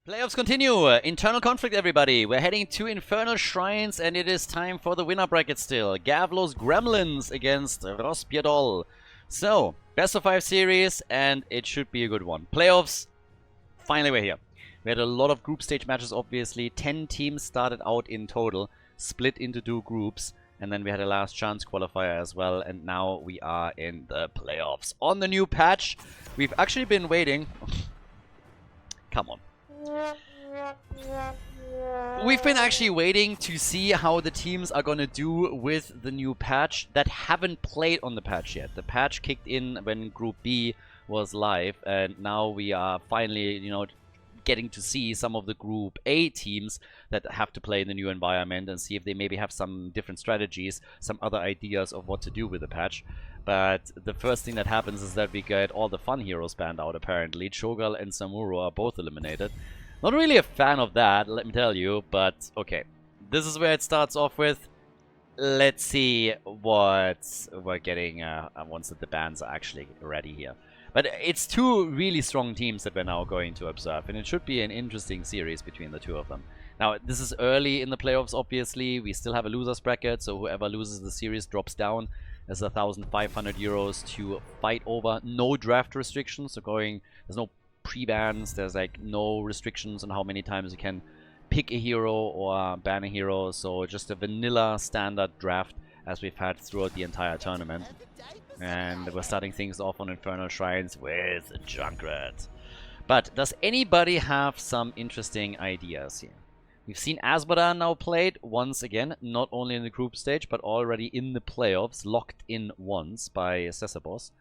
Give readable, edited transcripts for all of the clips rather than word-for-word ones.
Playoffs continue. Internal conflict, everybody. We're heading to Infernal Shrines, and it is time for the winner bracket still. Gavlo's Gremlins against Rospiedol. So, best of 5 series, and it should be a good one. Playoffs, finally we're here. We had a lot of group stage matches, obviously. 10 teams started out in total, split into 2 groups. And then we had a last chance qualifier as well. And now we are in the playoffs. On the new patch, we've actually been waiting. Come on. We've been actually waiting to see how the teams are going to do with the new patch that haven't played on the patch yet. The patch kicked in when Group B was live, and now we are finally, getting to see some of the Group A teams that have to play in the new environment and see if they maybe have some different strategies, some other ideas of what to do with the patch. But the first thing that happens is that we get all the fun heroes banned out, apparently. Cho'Gall and Samuro are both eliminated. Not really a fan of that, let me tell you, but okay. This is where it starts off with. Let's see what we're getting once the bans are actually ready here. But it's 2 really strong teams that we're now going to observe, and it should be an interesting series between the 2 of them. Now, this is early in the playoffs, obviously. We still have a losers bracket, so whoever loses the series drops down. There's 1,500 euros to fight over. No draft restrictions, so there's no pre-bans, there's like no restrictions on how many times you can pick a hero or ban a hero, so just a vanilla standard draft as we've had throughout the entire tournament. And we're starting things off on Infernal Shrines with Junkrat. But does anybody have some interesting ideas here? We've seen Azmodan now played once again, not only in the group stage, but already in the playoffs, locked in once by Cesabos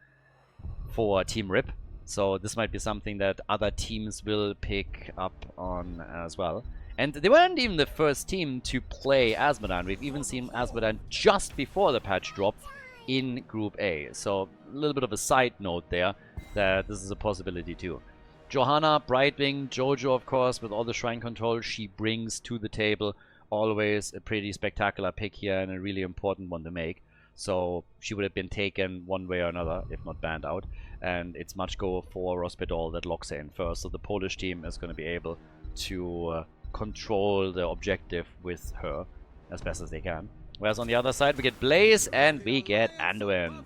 for Team Rip. So this might be something that other teams will pick up on as well. And they weren't even the first team to play Azmodan. We've even seen Azmodan just before the patch dropped in Group A. So a little bit of a side note there, that this is a possibility too. Johanna, Brightwing, Jojo, of course, with all the shrine control she brings to the table. Always a pretty spectacular pick here and a really important one to make. So she would have been taken one way or another, if not banned out. And it's much go for Rospiedol that locks her in first. So the Polish team is going to be able to control the objective with her as best as they can. Whereas on the other side we get Blaze and we get Anduin.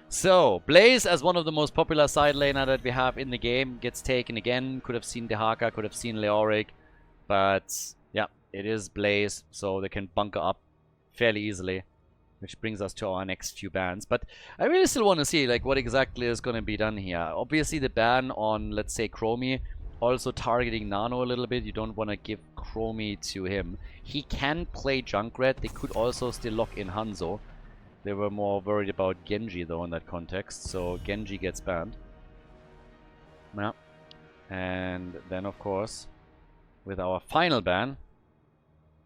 So Blaze, as one of the most popular side laner that we have in the game, gets taken again. Could have seen Dehaka, could have seen Leoric. But yeah, it is Blaze, so they can bunker up fairly easily. Which brings us to our next few bans. But I really still want to see like what exactly is going to be done here. Obviously the ban on, let's say, Chromie, also targeting Nano a little bit. You don't want to give Chromie to him. He can play Junkrat. They could also still lock in Hanzo. They were more worried about Genji though in that context. So Genji gets banned. Yeah. And then of course, with our final ban,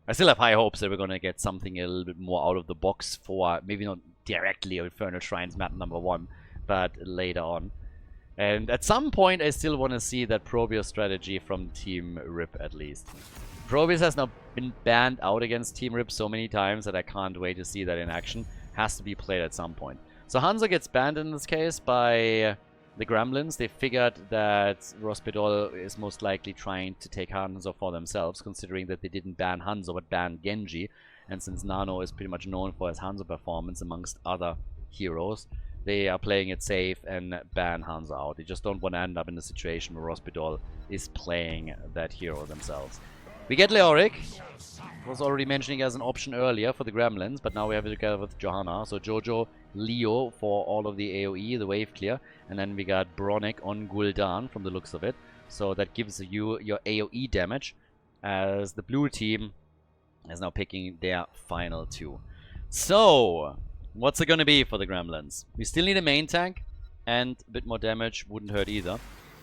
I still have high hopes that we're going to get something a little bit more out of the box for maybe not directly Infernal Shrines map number 1, but later on. And at some point I still want to see that Probius strategy from Team Rip at least. Probius has now been banned out against Team Rip so many times that I can't wait to see that in action. Has to be played at some point. So Hanzo gets banned in this case by the Gremlins. They figured that Rospiedol is most likely trying to take Hanzo for themselves, considering that they didn't ban Hanzo but banned Genji. And since Nano is pretty much known for his Hanzo performance amongst other heroes, they are playing it safe and ban Hanzo out. They just don't want to end up in a situation where Rospiedol is playing that hero themselves. We get Leoric. Was already mentioning as an option earlier for the Gremlins, but now we have it together with Johanna. So Jojo, Leo for all of the AoE, the wave clear. And then we got Bronick on Gul'dan from the looks of it. So that gives you your AoE damage, as the blue team is now picking their final 2. So, what's it going to be for the Gremlins? We still need a main tank, and a bit more damage wouldn't hurt either.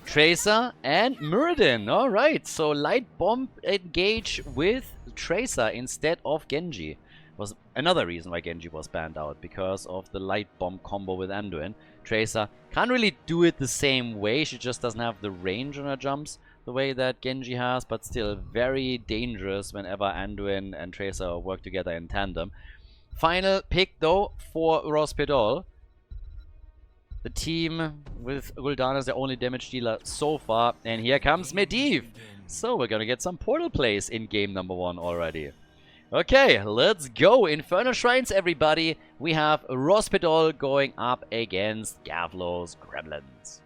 Tracer and Muradin. Alright, so Light Bomb engage with Tracer instead of Genji. Was another reason why Genji was banned out, because of the Light Bomb combo with Anduin. Tracer can't really do it the same way, she just doesn't have the range on her jumps the way that Genji has, but still very dangerous whenever Anduin and Tracer work together in tandem. Final pick though for Rospiedol. The team with Gul'dan as their only damage dealer so far. And here comes Medivh. So we're gonna get some portal plays in game number 1 already. Okay, let's go. Infernal Shrines, everybody. We have Rospedol going up against Gavlo's Gremlins.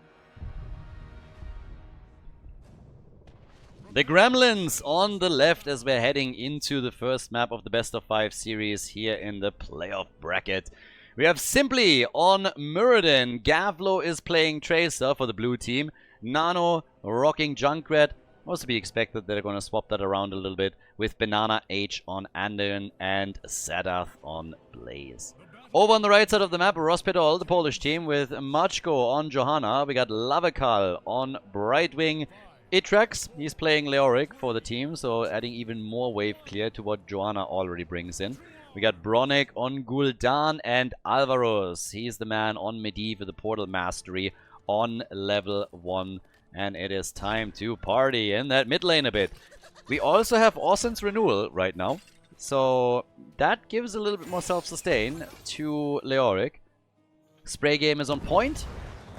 The Gremlins on the left as we're heading into the first map of the best of 5 series here in the playoff bracket. We have Simply on Muradin. Gavlo is playing Tracer for the blue team. Nano rocking Junkrat. Also to be expected that they're going to swap that around a little bit with Banana H on Anden and Sadath on Blaze. Over on the right side of the map, Rospedol, the Polish team, with Machko on Johanna. We got Lavakal on Brightwing. Itrax, he's playing Leoric for the team, so adding even more wave clear to what Johanna already brings in. We got Bronek on Gul'dan and Alvaros. He's the man on Medivh with the Portal Mastery on level 1. And it is time to party in that mid lane a bit. We also have Orsen's Renewal right now. So that gives a little bit more self-sustain to Leoric. Spray game is on point.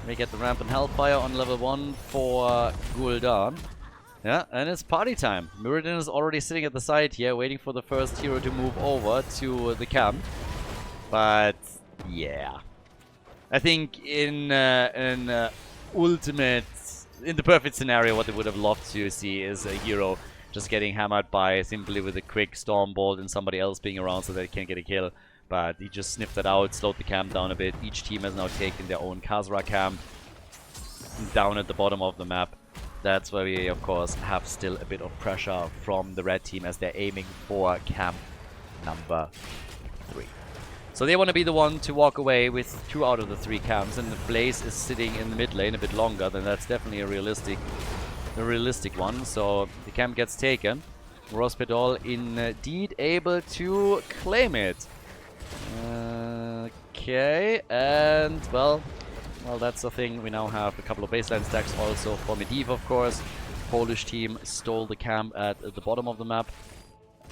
We get the Rampant Hellfire on level 1 for Gul'dan. Yeah, and it's party time. Muradin is already sitting at the side here, waiting for the first hero to move over to the camp. But yeah, I think in ultimate, in the perfect scenario, what they would have loved to see is a hero just getting hammered by simply with a quick Storm Bolt and somebody else being around so they can get a kill. But he just sniffed it out, slowed the camp down a bit. Each team has now taken their own Khazra camp down at the bottom of the map. That's where we, of course, have still a bit of pressure from the red team as they're aiming for camp number 3. So they want to be the one to walk away with 2 out of the 3 camps, and the Blaze is sitting in the mid lane a bit longer, then that's definitely a realistic one. So the camp gets taken. Rospedol indeed able to claim it. Okay, and well, that's the thing. We now have a couple of baseline stacks also for Medivh, of course. Polish team stole the camp at the bottom of the map.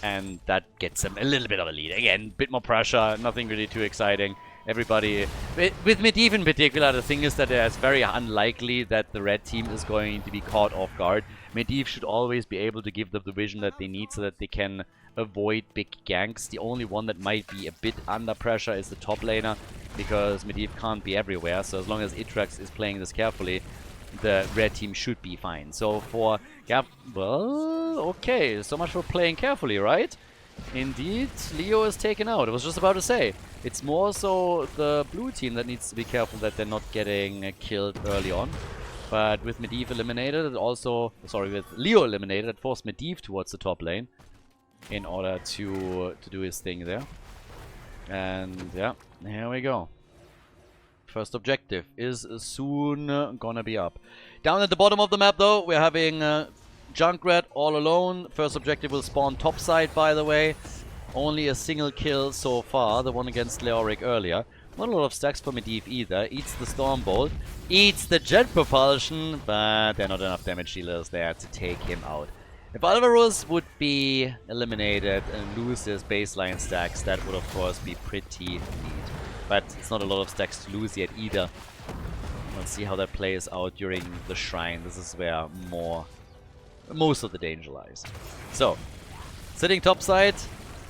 And that gets them a little bit of a lead. Again, a bit more pressure, nothing really too exciting. Everybody, with Medivh in particular, the thing is that it's very unlikely that the red team is going to be caught off guard. Medivh should always be able to give them the vision that they need so that they can avoid big ganks. The only one that might be a bit under pressure is the top laner, because Medivh can't be everywhere. So as long as Itrax is playing this carefully, the red team should be fine. So for Gav, well, okay, so much for playing carefully, right? Indeed, Leo is taken out. I was just about to say, it's more so the blue team that needs to be careful that they're not getting killed early on. But with Medivh eliminated, it also, sorry, with Leo eliminated, it forced Medivh towards the top lane in order to do his thing there. And yeah, here we go. First objective is soon gonna be up. Down at the bottom of the map though, we're having Junkrat all alone. First objective will spawn topside, by the way. Only a single kill so far, the one against Leoric earlier. Not a lot of stacks for Medivh either. Eats the Storm Bolt, eats the Jet Propulsion, but there are not enough damage dealers there to take him out. If Alvaros would be eliminated and lose his baseline stacks, that would of course be pretty neat. But it's not a lot of stacks to lose yet either. Let's see how that plays out during the Shrine. This is where most of the danger lies. So, sitting topside,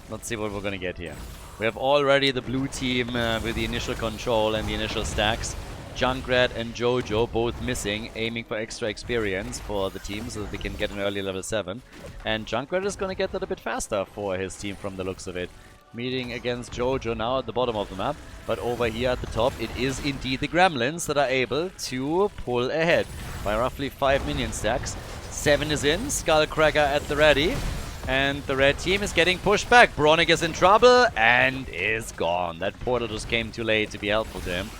let's see what we're gonna get here. We have already the blue team with the initial control and the initial stacks. Junkrat and Jojo both missing, aiming for extra experience for the team so that they can get an early level 7. And Junkrat is gonna get that a bit faster for his team from the looks of it. Meeting against Jojo now at the bottom of the map, but over here at the top it is indeed the Gremlins that are able to pull ahead by roughly 5 minion stacks. 7 is in, Skullcracker at the ready, and the red team is getting pushed back. Bronek is in trouble and is gone. That portal just came too late to be helpful to him.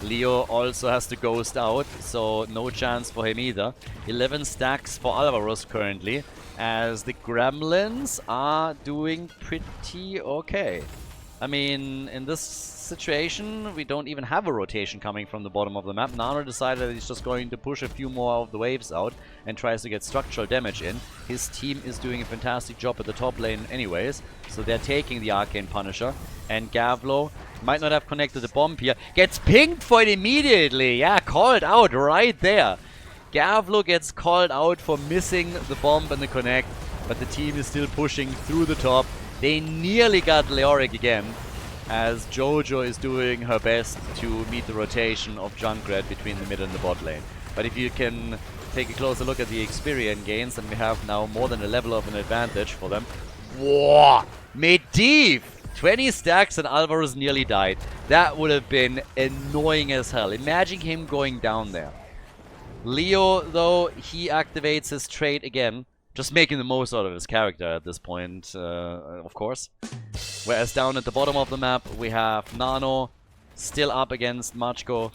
Leo also has to ghost out, so no chance for him either. 11 stacks for Alvaros currently, as the Gremlins are doing pretty okay. I mean, in this situation, we don't even have a rotation coming from the bottom of the map. Nano decided that he's just going to push a few more of the waves out and tries to get structural damage in. His team is doing a fantastic job at the top lane anyways, so they're taking the Arcane Punisher. And Gavlo might not have connected the bomb here. Gets pinged for it immediately. Yeah, called out right there. Gavlo gets called out for missing the bomb and the connect, but the team is still pushing through the top. They nearly got Leoric again, as Jojo is doing her best to meet the rotation of Junkrat between the mid and the bot lane. But if you can take a closer look at the experience gains, then we have now more than a level of an advantage for them. Whoa! Medivh! 20 stacks and Alvarez nearly died. That would have been annoying as hell. Imagine him going down there. Leo, though, he activates his trait again. Just making the most out of his character at this point, of course. Whereas down at the bottom of the map, we have Nano still up against Machko.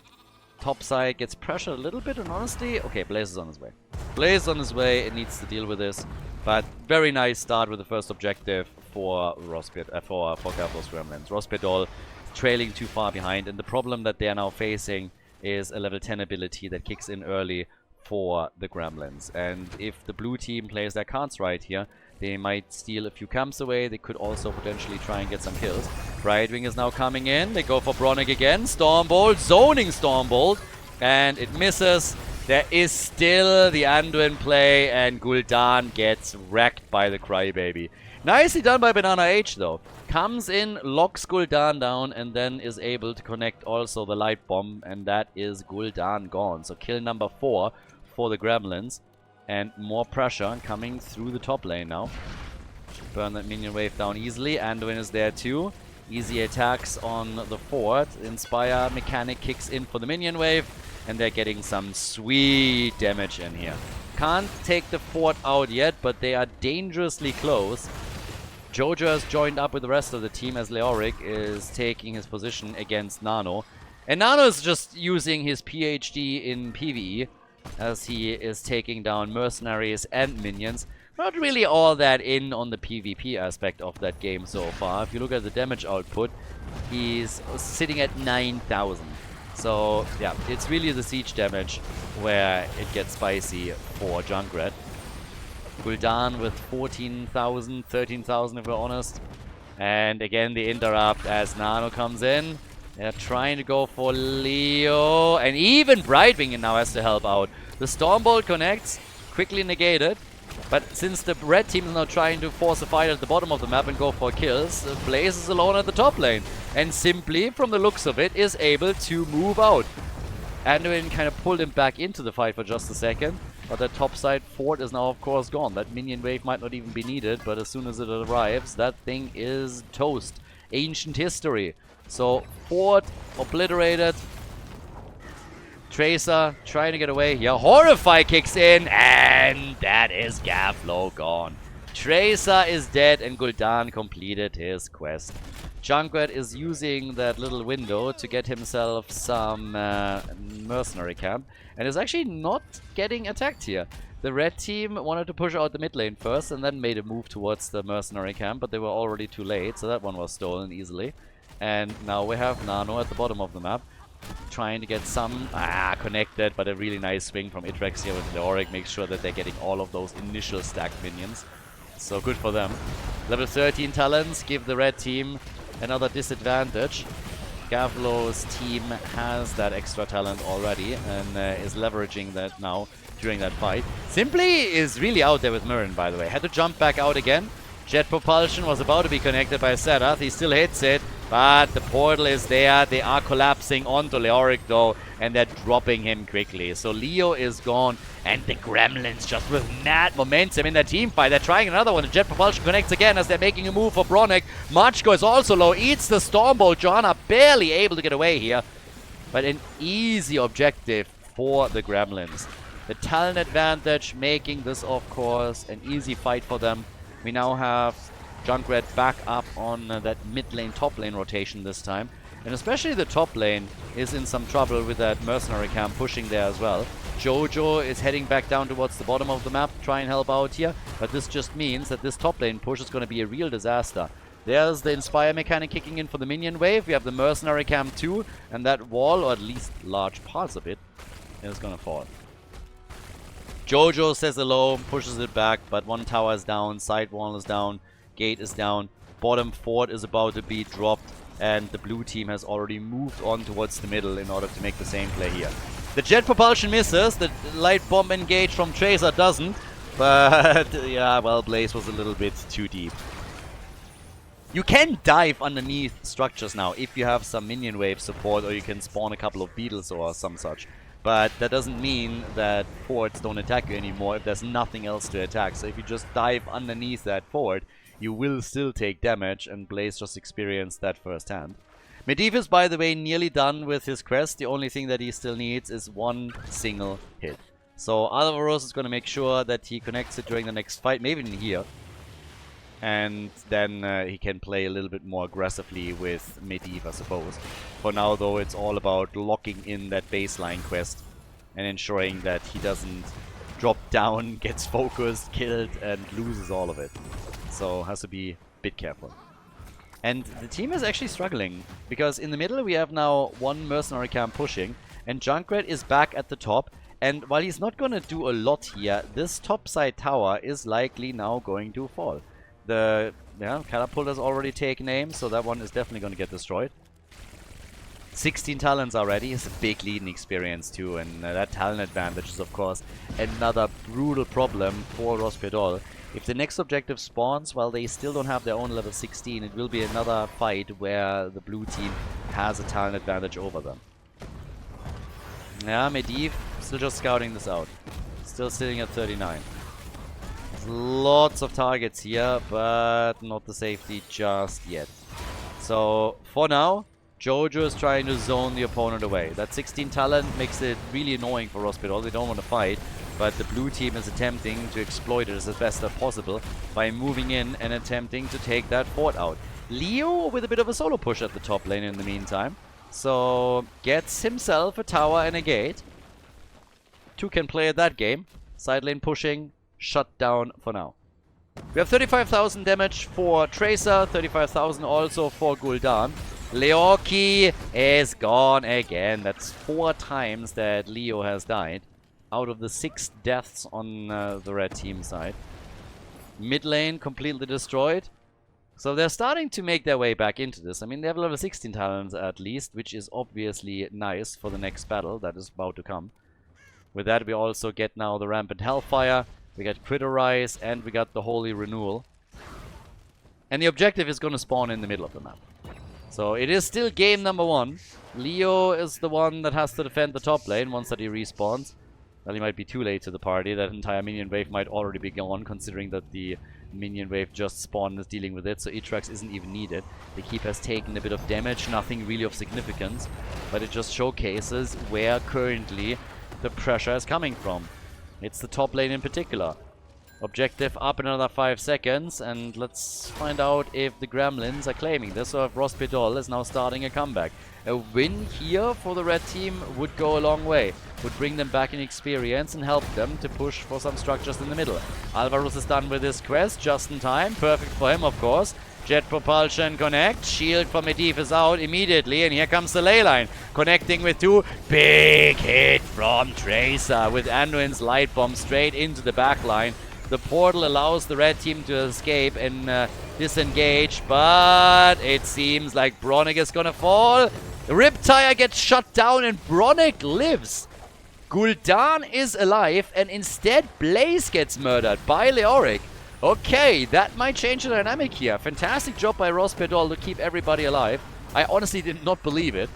Topside gets pressured a little bit, and honestly, okay, Blaze is on his way. Blaze is on his way, it needs to deal with this. But very nice start with the first objective for Gavlo's Gremlins. Rospedol trailing too far behind, and the problem that they are now facing is a level 10 ability that kicks in early for the Gremlins. And if the blue team plays their cards right here, they might steal a few camps away. They could also potentially try and get some kills. Brightwing is now coming in. They go for Bronick again. Stormbolt, zoning Stormbolt, and it misses. There is still the Anduin play, and Gul'dan gets wrecked by the Crybaby. Nicely done by Banana H, though. Comes in, locks Gul'dan down, and then is able to connect also the light bomb, and that is Gul'dan gone. So kill number 4 for the Gremlins, and more pressure coming through the top lane now. Burn that minion wave down easily. Anduin is there too. Easy attacks on the fort. Inspire mechanic kicks in for the minion wave, and they're getting some sweet damage in here. Can't take the fort out yet, but they are dangerously close. Jojo has joined up with the rest of the team as Leoric is taking his position against Nano. And Nano is just using his PhD in PvE as he is taking down mercenaries and minions. Not really all that in on the PvP aspect of that game so far. If you look at the damage output, he's sitting at 9,000. So yeah, it's really the siege damage where it gets spicy for Junkrat. Gul'dan with 14,000, 13,000 if we're honest. And again the interrupt as Nano comes in. They're trying to go for Leo, and even Brightwing now has to help out. The Stormbolt connects, quickly negated. But since the red team is now trying to force a fight at the bottom of the map and go for kills, Blaze is alone at the top lane. And simply, from the looks of it, is able to move out. Anduin kind of pulled him back into the fight for just a second. But that topside fort is now, of course, gone. That minion wave might not even be needed, but as soon as it arrives, that thing is toast. Ancient history. So, fort obliterated. Tracer trying to get away here. Horrify kicks in, and that is Gavlo gone. Tracer is dead, and Gul'dan completed his quest. Junkrat is using that little window to get himself some mercenary camp, and is actually not getting attacked here. The red team wanted to push out the mid lane first, and then made a move towards the mercenary camp, but they were already too late, so that one was stolen easily. And now we have Nano at the bottom of the map, trying to get some connected, but a really nice swing from Itrex here with Leoric makes sure that they're getting all of those initial stacked minions. So good for them. Level 13 talents give the red team another disadvantage. Gavlo's team has that extra talent already and is leveraging that now during that fight. Simply is really out there with Mirren, by the way. Had to jump back out again. Jet propulsion was about to be connected by Serath. He still hits it, but the portal is there. They are collapsing onto Leoric though, and they're dropping him quickly. So Leo is gone, and the Gremlins just with mad momentum in their team fight. They're trying another one. The jet propulsion connects again as they're making a move for Bronick. Machko is also low, eats the Stormbolt. Johanna barely able to get away here, but an easy objective for the Gremlins. The talent advantage making this, of course, an easy fight for them. We now have Junkrat back up on that mid lane, top lane rotation this time. And especially the top lane is in some trouble with that mercenary camp pushing there as well. Jojo is heading back down towards the bottom of the map to try and help out here. But this just means that this top lane push is going to be a real disaster. There's the Inspire mechanic kicking in for the minion wave. We have the mercenary camp too. And that wall, or at least large parts of it, is going to fall. Jojo says hello, pushes it back, but one tower is down, side wall is down, gate is down, bottom fort is about to be dropped, and the blue team has already moved on towards the middle in order to make the same play here. The jet propulsion misses, the light bomb engage from Tracer doesn't. But yeah, well, Blaze was a little bit too deep. You can dive underneath structures now if you have some minion wave support, or you can spawn a couple of beetles or some such. But that doesn't mean that forts don't attack you anymore if there's nothing else to attack. So if you just dive underneath that fort, you will still take damage, and Blaze just experienced that firsthand. Medivh is, by the way, nearly done with his quest. The only thing that he still needs is one single hit. So Alvaros is going to make sure that he connects it during the next fight, maybe even here. And then he can play a little bit more aggressively with Medivh, I suppose. For now, though, it's all about locking in that baseline quest and ensuring that he doesn't drop down, gets focused, killed, and loses all of it. So has to be a bit careful. And the team is actually struggling, because in the middle we have now one mercenary camp pushing, and Junkrat is back at the top. And while he's not going to do a lot here, this topside tower is likely now going to fall. The catapult has already taken aim, so that one is definitely going to get destroyed. 16 talents already is a big leading experience too, and that talent advantage is of course another brutal problem for Rospedol. If the next objective spawns while they still don't have their own level 16, it will be another fight where the blue team has a talent advantage over them. Yeah, Medivh still just scouting this out. Still sitting at 39. Lots of targets here, but not the safety just yet. So, for now, Jojo is trying to zone the opponent away. That 16 talent makes it really annoying for Rospedol. They don't want to fight, but the blue team is attempting to exploit it as best as possible by moving in and attempting to take that fort out. Leo with a bit of a solo push at the top lane in the meantime. So, gets himself a tower and a gate. 2 can play at that game. Side lane pushing. Shut down for now. We have 35,000 damage for Tracer, 35,000 also for Gul'dan. Leoki is gone again. That's 4 times that Leo has died out of the 6 deaths on the red team side. Mid lane completely destroyed. So they're starting to make their way back into this. I mean, they have level 16 talents at least, which is obviously nice for the next battle that is about to come. With that, we also get now the Rampant Hellfire. We got Criterize, and we got the Holy Renewal. And the objective is going to spawn in the middle of the map. So it is still game number 1. Leo is the one that has to defend the top lane once that he respawns. Well, he might be too late to the party. That entire minion wave might already be gone, considering that the minion wave just spawned and is dealing with it. So Itrax isn't even needed. The keep has taken a bit of damage, nothing really of significance. But it just showcases where currently the pressure is coming from. It's the top lane in particular. Objective up in another 5 seconds, and let's find out if the Gremlins are claiming this or if Rospedol is now starting a comeback. A win here for the red team would go a long way. Would bring them back in experience and help them to push for some structures in the middle. Alvaros is done with his quest just in time. Perfect for him, of course. Jet propulsion connect. Shield from Medivh is out immediately. And here comes the ley line. Connecting with 2. Big hit from Tracer with Anduin's light bomb straight into the back line. The portal allows the red team to escape and disengage. But it seems like Bronick is going to fall. The Riptire gets shut down and Bronick lives. Gul'dan is alive and instead Blaze gets murdered by Leoric. Okay, that might change the dynamic here. Fantastic job by Rospedol to keep everybody alive. I honestly did not believe it.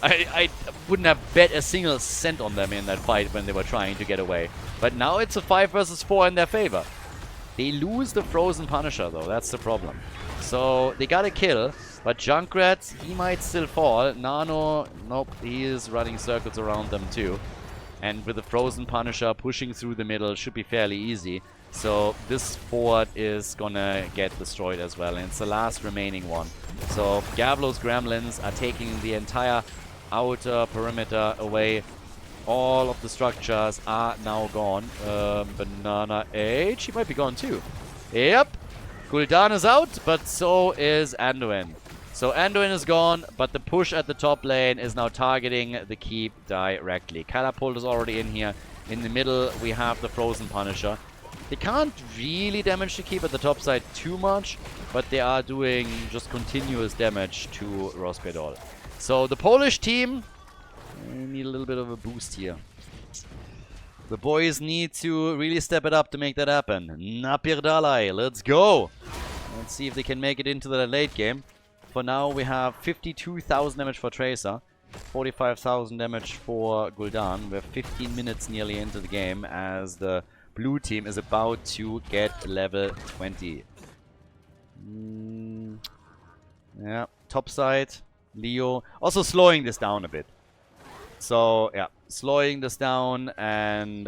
I wouldn't have bet a single cent on them in that fight when they were trying to get away. But now it's a 5 versus 4 in their favor. They lose the Frozen Punisher though, that's the problem. So they got a kill, but Junkrat, he might still fall. Nano, nope, he is running circles around them too. And with the Frozen Punisher pushing through the middle should be fairly easy. So this fort is gonna get destroyed as well, and it's the last remaining one. So Gavlo's Gremlins are taking the entire outer perimeter away. All of the structures are now gone. Banana H, he might be gone too. Yep, Gul'dan is out, but so is Anduin. So Anduin is gone, but the push at the top lane is now targeting the keep directly. Catapult is already in here. In the middle, we have the Frozen Punisher. They can't really damage the keep at the top side too much, but they are doing just continuous damage to Rospedol. So the Polish team, We need a little bit of a boost here. The boys need to really step it up to make that happen. Napirdalai, let's go! Let's see if they can make it into the late game. For now, we have 52,000 damage for Tracer, 45,000 damage for Gul'dan. We're 15 minutes nearly into the game as the blue team is about to get level 20. Yeah, top side, Leo. Also slowing this down a bit. So, yeah, slowing this down and,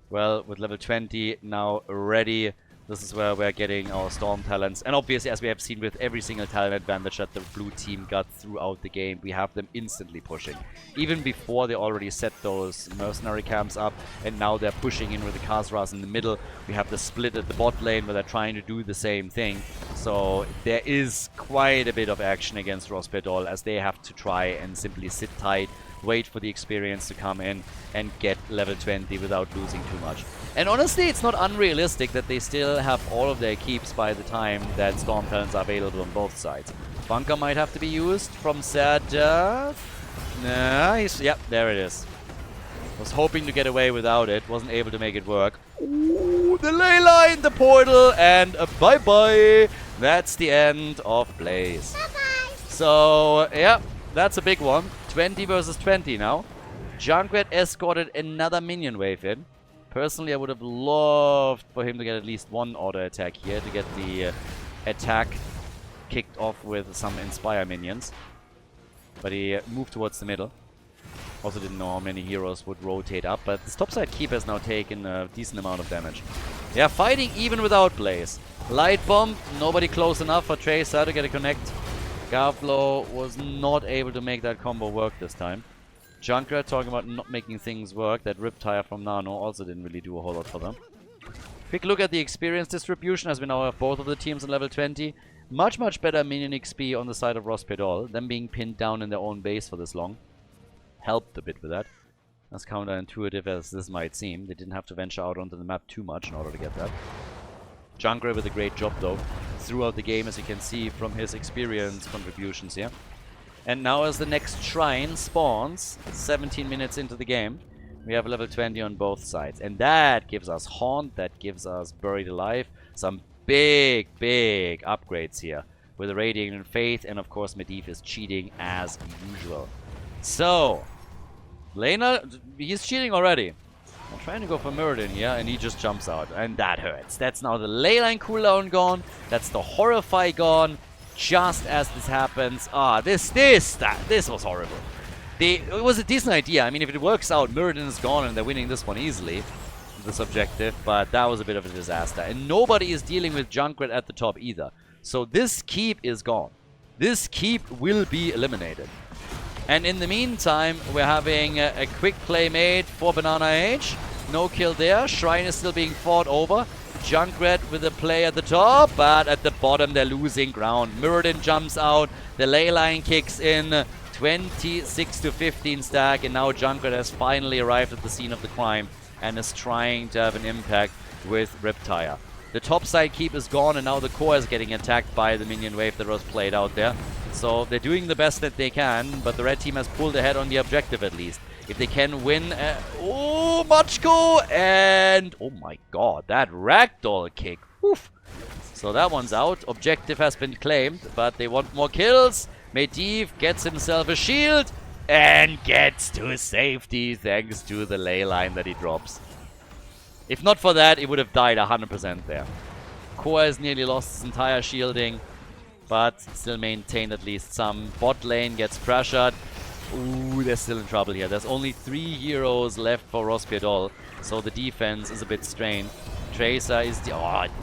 well, with level 20 now ready. This is where we're getting our Storm talents. And obviously, as we have seen with every single talent advantage that the blue team got throughout the game, we have them instantly pushing. Even before they already set those mercenary camps up, and now they're pushing in with the Khazras in the middle. We have the split at the bot lane where they're trying to do the same thing. So there is quite a bit of action against Rospedol as they have to try and simply sit tight, wait for the experience to come in and get level 20 without losing too much. And honestly, it's not unrealistic that they still have all of their keeps by the time that Storm Talents are available on both sides. Bunker might have to be used from Serdath. Nah, yep, there it is. Was hoping to get away without it, wasn't able to make it work. Ooh, the ley line, the portal, and bye-bye. That's the end of Blaze. Bye-bye. So, yeah, that's a big one. 20 versus 20 now. Junkrat escorted another minion wave in. Personally, I would have loved for him to get at least one auto attack here to get the attack kicked off with some Inspire minions. But he moved towards the middle. Also didn't know how many heroes would rotate up, but this topside keep has now taken a decent amount of damage. Yeah, fighting even without Blaze. Light Bomb, nobody close enough for Tracer to get a connect. Garflow was not able to make that combo work this time. Junkrat talking about not making things work. That Riptire from Nano also didn't really do a whole lot for them. Quick look at the experience distribution as we now have both of the teams in level 20. Much, much better minion XP on the side of Rospedol. Them being pinned down in their own base for this long helped a bit with that. As counterintuitive as this might seem, they didn't have to venture out onto the map too much in order to get that. Junkrat with a great job though throughout the game, as you can see from his experience contributions here. And now as the next shrine spawns, 17 minutes into the game, we have level 20 on both sides. And that gives us Haunt, that gives us Buried Alive, some big, big upgrades here. With the Radiant Faith, and of course Medivh is cheating as usual. So, Lena, he's cheating already. I'm trying to go for Muradin here, and he just jumps out. And that hurts. That's now the Leyline cooldown gone. That's the Horrify gone. Just as this happens. Ah, this was horrible. It was a decent idea. I mean, if it works out, Muradin is gone and they're winning this one easily. This objective, but that was a bit of a disaster. And nobody is dealing with Junkrat at the top either. So this keep is gone. This keep will be eliminated. And in the meantime, we're having a quick play made for Banana Age. No kill there. Shrine is still being fought over. Junkrat with a play at the top, but at the bottom they're losing ground. Muradin jumps out. The ley line kicks in. 26 to 15 stack, and now Junkrat has finally arrived at the scene of the crime and is trying to have an impact with Riptire. The top side keep is gone, and now the core is getting attacked by the minion wave that was played out there. So they're doing the best that they can, but the red team has pulled ahead on the objective at least. If they can win... oh, Machko! And... oh my god, that ragdoll kick. Oof. So that one's out. Objective has been claimed, but they want more kills. Medivh gets himself a shield and gets to safety thanks to the ley line that he drops. If not for that, he would have died 100% there. Core has nearly lost his entire shielding, but still maintained at least some. Bot lane gets pressured. Ooh, they're still in trouble here. There's only 3 heroes left for Rospedol, so the defense is a bit strained. Tracer is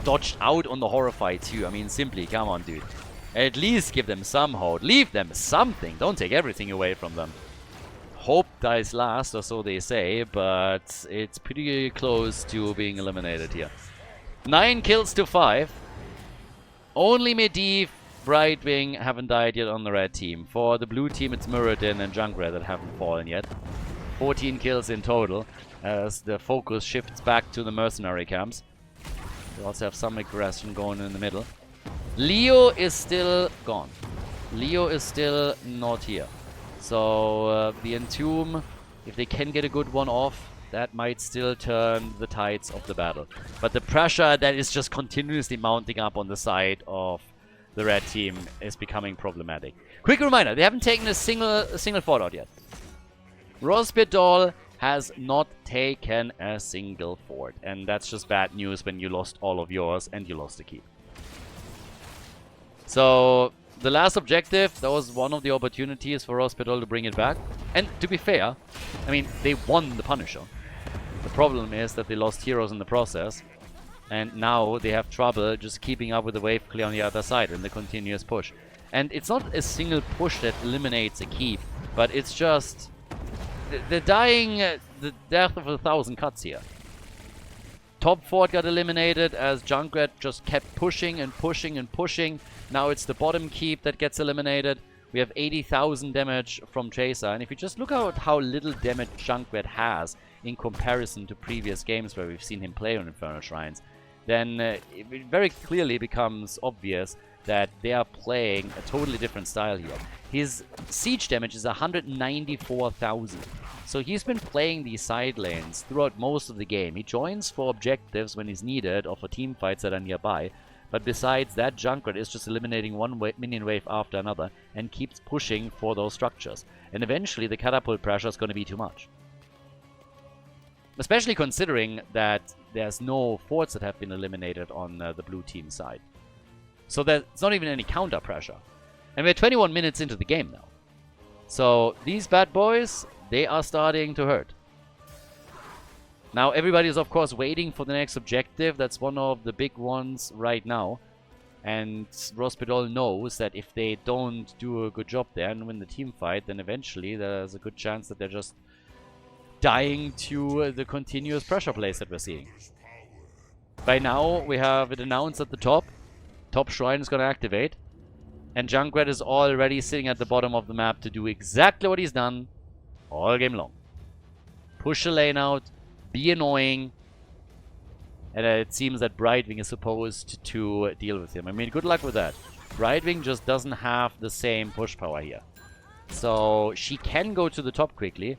dodged out on the Horrify too. I mean, simply, come on, dude. At least give them some hope. Leave them something. Don't take everything away from them. Hope dies last, or so they say, but it's pretty close to being eliminated here. 9 kills to 5. Only Medivh, Brightwing haven't died yet on the red team. For the blue team, it's Muradin and Junkrat that haven't fallen yet. 14 kills in total, as the focus shifts back to the mercenary camps. We also have some aggression going in the middle. Leo is still gone. Leo is still not here. So the Entomb, if they can get a good one off, that might still turn the tides of the battle. But the pressure that is just continuously mounting up on the side of the red team is becoming problematic. Quick reminder, they haven't taken a single fort out yet. Rospedal has not taken a single fort, and that's just bad news when you lost all of yours and you lost the keep. So the last objective, that was one of the opportunities for Rospedal to bring it back. And to be fair, I mean, they won the Punisher. The problem is that they lost heroes in the process, and now they have trouble just keeping up with the wave clear on the other side and the continuous push. And it's not a single push that eliminates a keep, but it's just the death of 1,000 cuts here. Top fort got eliminated as Junkrat just kept pushing and pushing and pushing. Now it's the bottom keep that gets eliminated. We have 80,000 damage from Chaser, and if you just look at how little damage Junkrat has in comparison to previous games where we've seen him play on Infernal Shrines, then it very clearly becomes obvious that they are playing a totally different style here. His siege damage is 194,000. So he's been playing these side lanes throughout most of the game. He joins for objectives when he's needed or for team fights that are nearby. But besides that, Junkrat is just eliminating one minion wave after another and keeps pushing for those structures. And eventually the catapult pressure is going to be too much. Especially considering that there's no forts that have been eliminated on the blue team side. So there's not even any counter pressure. And we're 21 minutes into the game now. So these bad boys, they are starting to hurt. Now everybody is of course waiting for the next objective. That's one of the big ones right now. And Rospedal knows that if they don't do a good job there and win the team fight, then eventually there's a good chance that they're just dying to the continuous pressure plays that we're seeing. By now we have it announced at the top. Top Shrine is going to activate. And Junkrat is already sitting at the bottom of the map to do exactly what he's done all game long. Push the lane out, be annoying, and it seems that Brightwing is supposed to deal with him. I mean, good luck with that. Brightwing just doesn't have the same push power here. So she can go to the top quickly,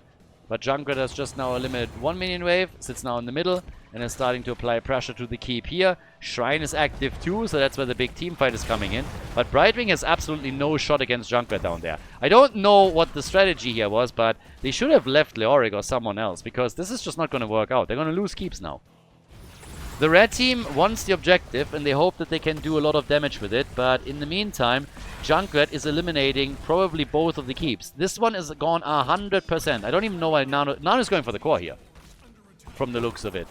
but Junkrat has just now eliminated one minion wave, sits now in the middle, and is starting to apply pressure to the keep here. Shrine is active too, so that's where the big team fight is coming in. But Brightwing has absolutely no shot against Junkrat down there. I don't know what the strategy here was, but they should have left Leoric or someone else, because this is just not going to work out. They're going to lose keeps now. The red team wants the objective, and they hope that they can do a lot of damage with it, but in the meantime, Junkrat is eliminating probably both of the keeps. This one is gone 100%. I don't even know why Nano's going for the core here, from the looks of it.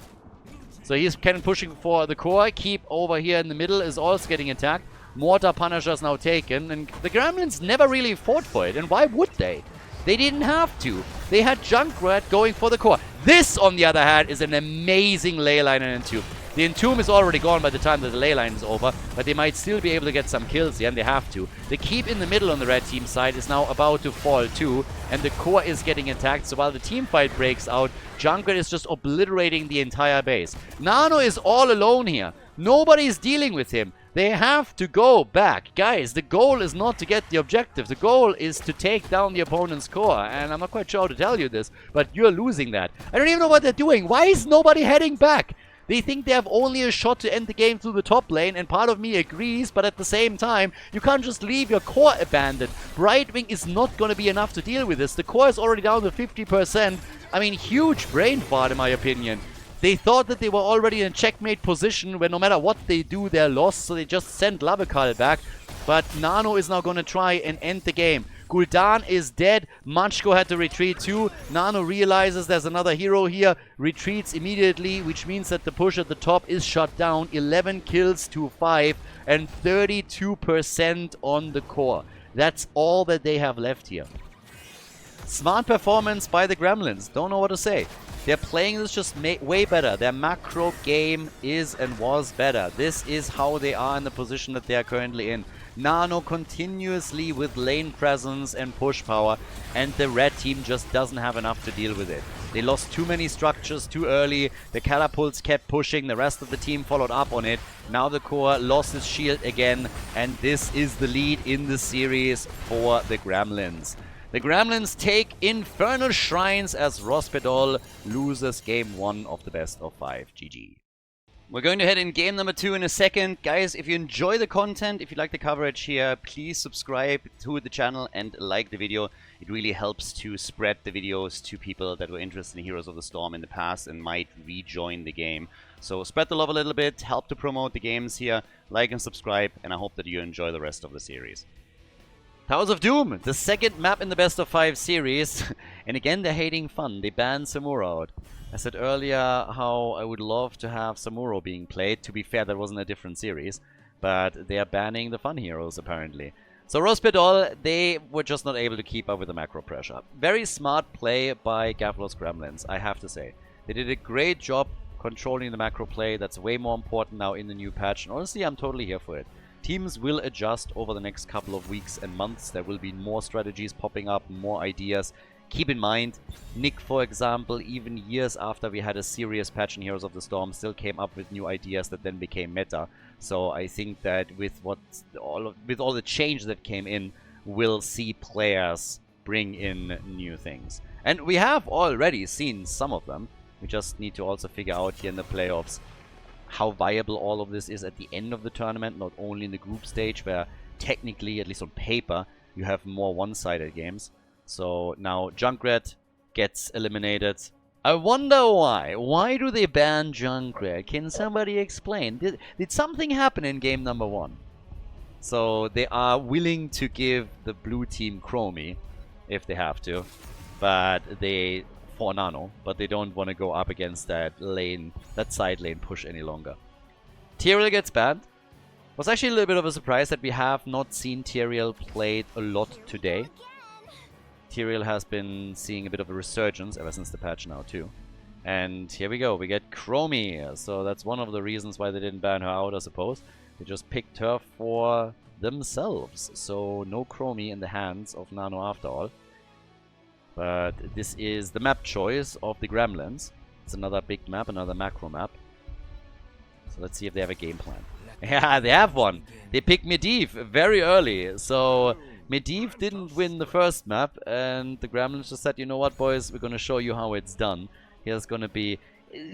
So he's kind of pushing for the core. Keep over here in the middle is also getting attacked. Mortar Punisher is now taken, and the Gremlins never really fought for it. And why would they? They didn't have to. They had Junkrat going for the core. This, on the other hand, is an amazing ley line and Entomb. The Entomb is already gone by the time that the ley line is over, but they might still be able to get some kills here, and they have to. The keep in the middle on the red team side is now about to fall too, and the core is getting attacked, so while the team fight breaks out, Junkrat is just obliterating the entire base. Nano is all alone here. Nobody's dealing with him. They have to go back. Guys, the goal is not to get the objective. The goal is to take down the opponent's core. And I'm not quite sure how to tell you this, but you're losing that. I don't even know what they're doing. Why is nobody heading back? They think they have only a shot to end the game through the top lane, and part of me agrees, but at the same time, you can't just leave your core abandoned. Brightwing is not going to be enough to deal with this. The core is already down to 50%. I mean, huge brain fart in my opinion. They thought that they were already in a checkmate position where no matter what they do, they're lost, so they just sent Lavakal back. But Nano is now going to try and end the game. Gul'dan is dead. Machko had to retreat too. Nano realizes there's another hero here, retreats immediately, which means that the push at the top is shut down. 11 kills to 5 and 32% on the core. That's all that they have left here. Smart performance by the Gremlins. Don't know what to say. They're playing this just way better. Their macro game is and was better. This is how they are in the position that they are currently in. Nano continuously with lane presence and push power, and the red team just doesn't have enough to deal with it. They lost too many structures too early. The catapults kept pushing. The rest of the team followed up on it. Now the core lost its shield again, and this is the lead in the series for the Gremlins. The Gremlins take Infernal Shrines as Rospedol loses game 1 of the best of 5. GG. We're going to head in game number 2 in a second. Guys, if you enjoy the content, if you like the coverage here, please subscribe to the channel and like the video. It really helps to spread the videos to people that were interested in Heroes of the Storm in the past and might rejoin the game. So spread the love a little bit, help to promote the games here, like and subscribe, and I hope that you enjoy the rest of the series. Towers of Doom, the second map in the best of 5 series. And again, they're hating fun. They banned Samuro out. I said earlier how I would love to have Samuro being played. To be fair, that wasn't a different series. But they are banning the fun heroes, apparently. So Rospedol, they were just not able to keep up with the macro pressure. Very smart play by Gavlos Gremlins, I have to say. They did a great job controlling the macro play. That's way more important now in the new patch. And honestly, I'm totally here for it. Teams will adjust over the next couple of weeks and months. There will be more strategies popping up, more ideas. Keep in mind, Nick, for example, even years after we had a serious patch in Heroes of the Storm, still came up with new ideas that then became meta. So I think that with all the change that came in, we'll see players bring in new things. And we have already seen some of them. We just need to also figure out here in the playoffs how viable all of this is at the end of the tournament, not only in the group stage, where technically, at least on paper, you have more one-sided games. So now Junkrat gets eliminated. I wonder why. Why do they ban Junkrat? Can somebody explain? Did something happen in game number 1? So they are willing to give the blue team Chromie, if they have to, but they... for Nano, but they don't want to go up against that lane, that side lane push any longer. Tyrael gets banned. Was actually a little bit of a surprise that we have not seen Tyrael played a lot today. Tyrael has been seeing a bit of a resurgence ever since the patch now too. And here we go, we get Chromie. So that's one of the reasons why they didn't ban her out, I suppose. They just picked her for themselves. So no Chromie in the hands of Nano after all. But this is the map choice of the Gremlins. It's another big map, another macro map. So let's see if they have a game plan. Yeah, they have one. They picked Medivh very early. So Medivh didn't win the first map. And the Gremlins just said, you know what, boys? We're going to show you how it's done. Here's going to be...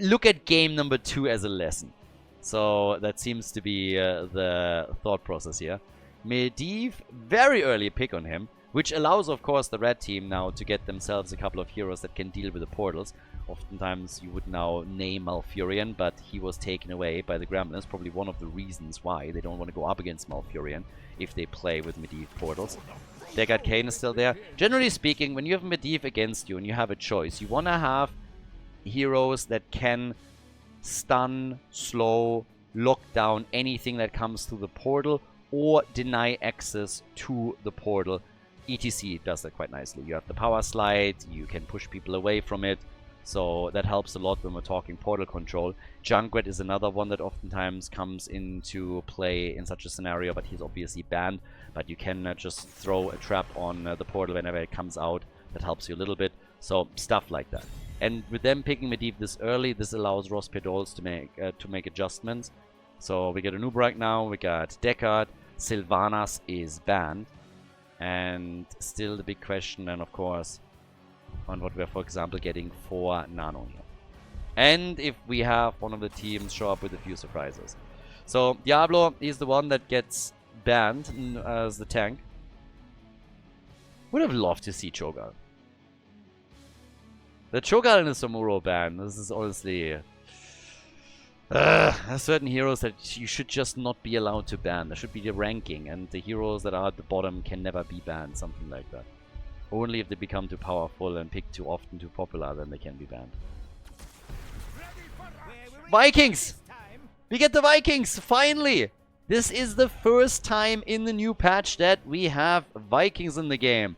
Look at game number 2 as a lesson. So that seems to be the thought process here. Medivh, very early pick on him. Which allows, of course, the red team now to get themselves a couple of heroes that can deal with the portals. Oftentimes, you would now name Malfurion, but he was taken away by the Gremlins. Probably one of the reasons why they don't want to go up against Malfurion if they play with Medivh portals. Deckard Cain is still there. Generally speaking, when you have Medivh against you and you have a choice, you want to have heroes that can stun, slow, lock down anything that comes through the portal or deny access to the portal. ETC does that quite nicely. You have the power slide, you can push people away from it, so that helps a lot when we're talking portal control. Junkrat is another one that oftentimes comes into play in such a scenario, but he's obviously banned. But you can just throw a trap on the portal whenever it comes out. That helps you a little bit. So stuff like that. And with them picking Medivh this early, this allows Rospedol's to make adjustments. So we get a noob right now, we got Deckard, Sylvanas is banned. And still the big question then, of course, on what we're, for example, getting for Nano here. And if we have one of the teams show up with a few surprises. So Diablo is the one that gets banned as the tank. Would have loved to see Cho'Gall. The Cho'Gall and the Samuro ban, this is honestly... There are certain heroes that you should just not be allowed to ban. There should be the ranking, and the heroes that are at the bottom can never be banned, something like that. Only if they become too powerful and pick too often, too popular, then they can be banned. Vikings! We get the Vikings, finally! This is the first time in the new patch that we have Vikings in the game.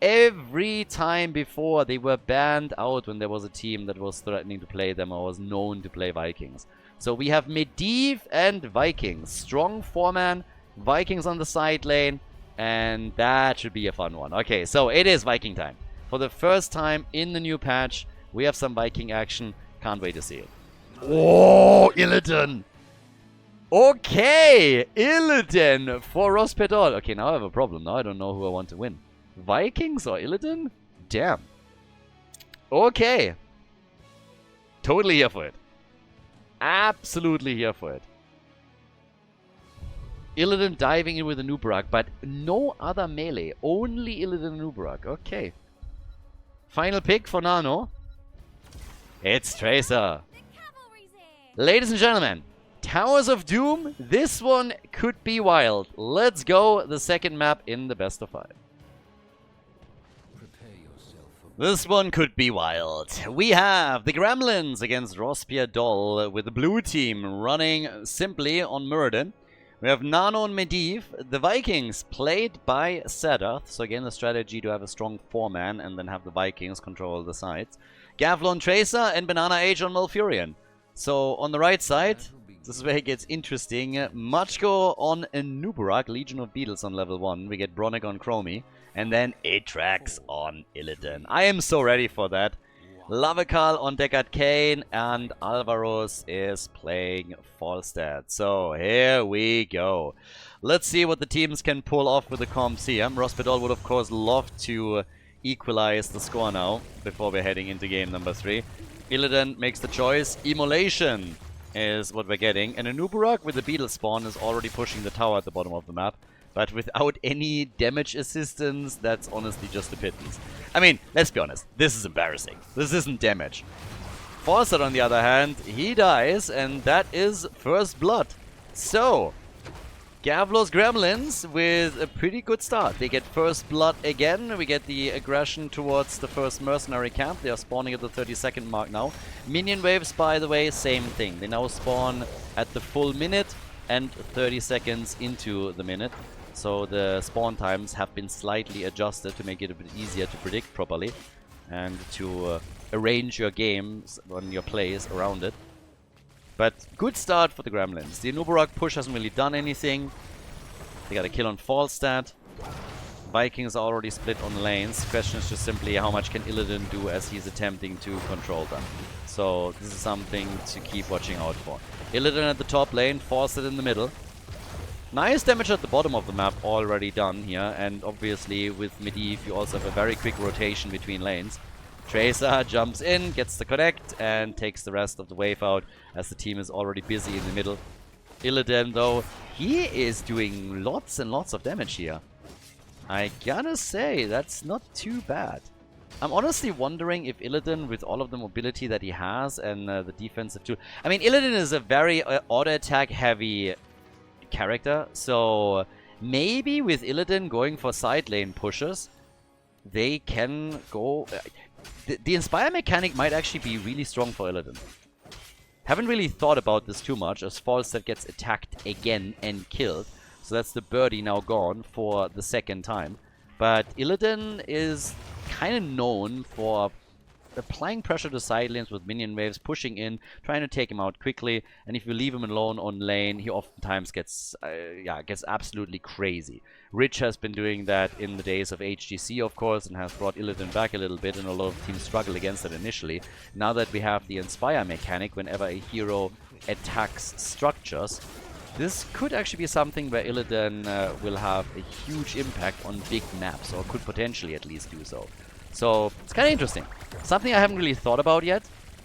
Every time before, they were banned out when there was a team that was threatening to play them or was known to play Vikings. So we have Medivh and Vikings. Strong 4-man, Vikings on the side lane, and that should be a fun one. Okay, so it is Viking time. For the first time in the new patch, we have some Viking action. Can't wait to see it. Oh, Illidan! Okay, Illidan for Rospedol. Okay, now I have a problem. Now I don't know who I want to win. Vikings or Illidan? Damn. Okay. Totally here for it. Absolutely here for it. Illidan diving in with a Nubarak, but no other melee. Only Illidan and Nubarak. Okay. Final pick for Nano. It's Tracer. Ladies and gentlemen, Towers of Doom. This one could be wild. Let's go. The second map in the best of 5. This one could be wild. We have the Gremlins against Rospier Doll with the blue team running simply on Muradin. We have Nano and Medivh, the Vikings, played by Sadath. So again, the strategy to have a strong 4-man and then have the Vikings control the sides. Gavlon Tracer and Banana Age on Malfurion. So on the right side, this is where it gets interesting. Machko on Nubarak, Legion of Beetles on level 1. We get Bronick on Chromie. And then Atrax on Illidan. I am so ready for that. Lavakal on Deckard Cain, and Alvaros is playing Falstad. So here we go. Let's see what the teams can pull off with the comps here. Rospedal would of course love to equalize the score now before we're heading into game number 3. Illidan makes the choice. Immolation is what we're getting. And a Nubarak with the Beetle spawn is already pushing the tower at the bottom of the map. But without any damage assistance, that's honestly just a pittance. I mean, let's be honest, this is embarrassing. This isn't damage. Falstad, on the other hand, he dies, and that is first blood. So, Gavlo's Gremlins with a pretty good start. They get first blood again. We get the aggression towards the first mercenary camp. They are spawning at the 30-second mark now. Minion waves, by the way, same thing. They now spawn at the full minute and 30 seconds into the minute. So the spawn times have been slightly adjusted to make it a bit easier to predict properly and to arrange your games on your plays around it. But good start for the Gremlins. The Nubarak push hasn't really done anything. They got a kill on Falstad. Vikings are already split on lanes. Question is just simply how much can Illidan do as he's attempting to control them. So this is something to keep watching out for. Illidan at the top lane, Falstad in the middle. Nice damage at the bottom of the map already done here, and obviously with Medivh you also have a very quick rotation between lanes. Tracer jumps in, gets the connect, and takes the rest of the wave out as the team is already busy in the middle. Illidan though, he is doing lots and lots of damage here. I gotta say, that's not too bad. I'm honestly wondering if Illidan, with all of the mobility that he has and the defensive too... I mean, Illidan is a very auto-attack heavy character, so maybe with Illidan going for side lane pushes, they can go... The Inspire mechanic might actually be really strong for Illidan. Haven't really thought about this too much, as Falstad gets attacked again and killed. So that's the birdie now gone for the second time. But Illidan is kind of known for applying pressure to side lanes with minion waves, pushing in, trying to take him out quickly. And if you leave him alone on lane, he oftentimes gets absolutely crazy. Rich has been doing that in the days of HGC, of course, and has brought Illidan back a little bit, and a lot of teams struggle against it initially. Now that we have the Inspire mechanic, whenever a hero attacks structures, this could actually be something where Illidan will have a huge impact on big maps, or could potentially at least do so. So, it's kind of interesting. Something I haven't really thought about yet,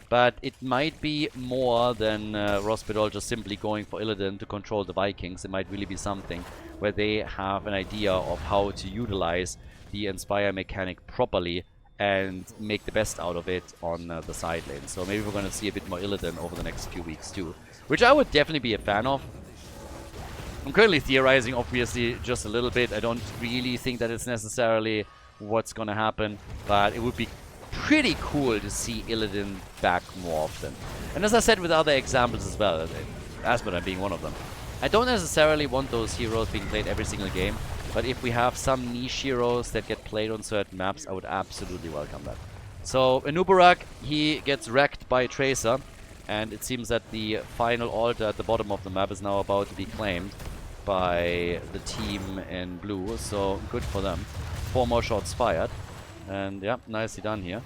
but it might be more than Rospedal just simply going for Illidan to control the Vikings. It might really be something where they have an idea of how to utilize the Inspire mechanic properly and make the best out of it on the side lane. So maybe we're going to see a bit more Illidan over the next few weeks too, which I would definitely be a fan of. I'm currently theorizing, obviously, just a little bit. I don't really think that it's necessarily what's gonna happen, but it would be pretty cool to see Illidan back more often. And as I said with other examples as well, Asmodee being one of them, I don't necessarily want those heroes being played every single game, but if we have some niche heroes that get played on certain maps, I would absolutely welcome that. So, Nubarak, he gets wrecked by Tracer, and it seems that the final altar at the bottom of the map is now about to be claimed by the team in blue, so good for them. 4 more shots fired, and yeah, nicely done here.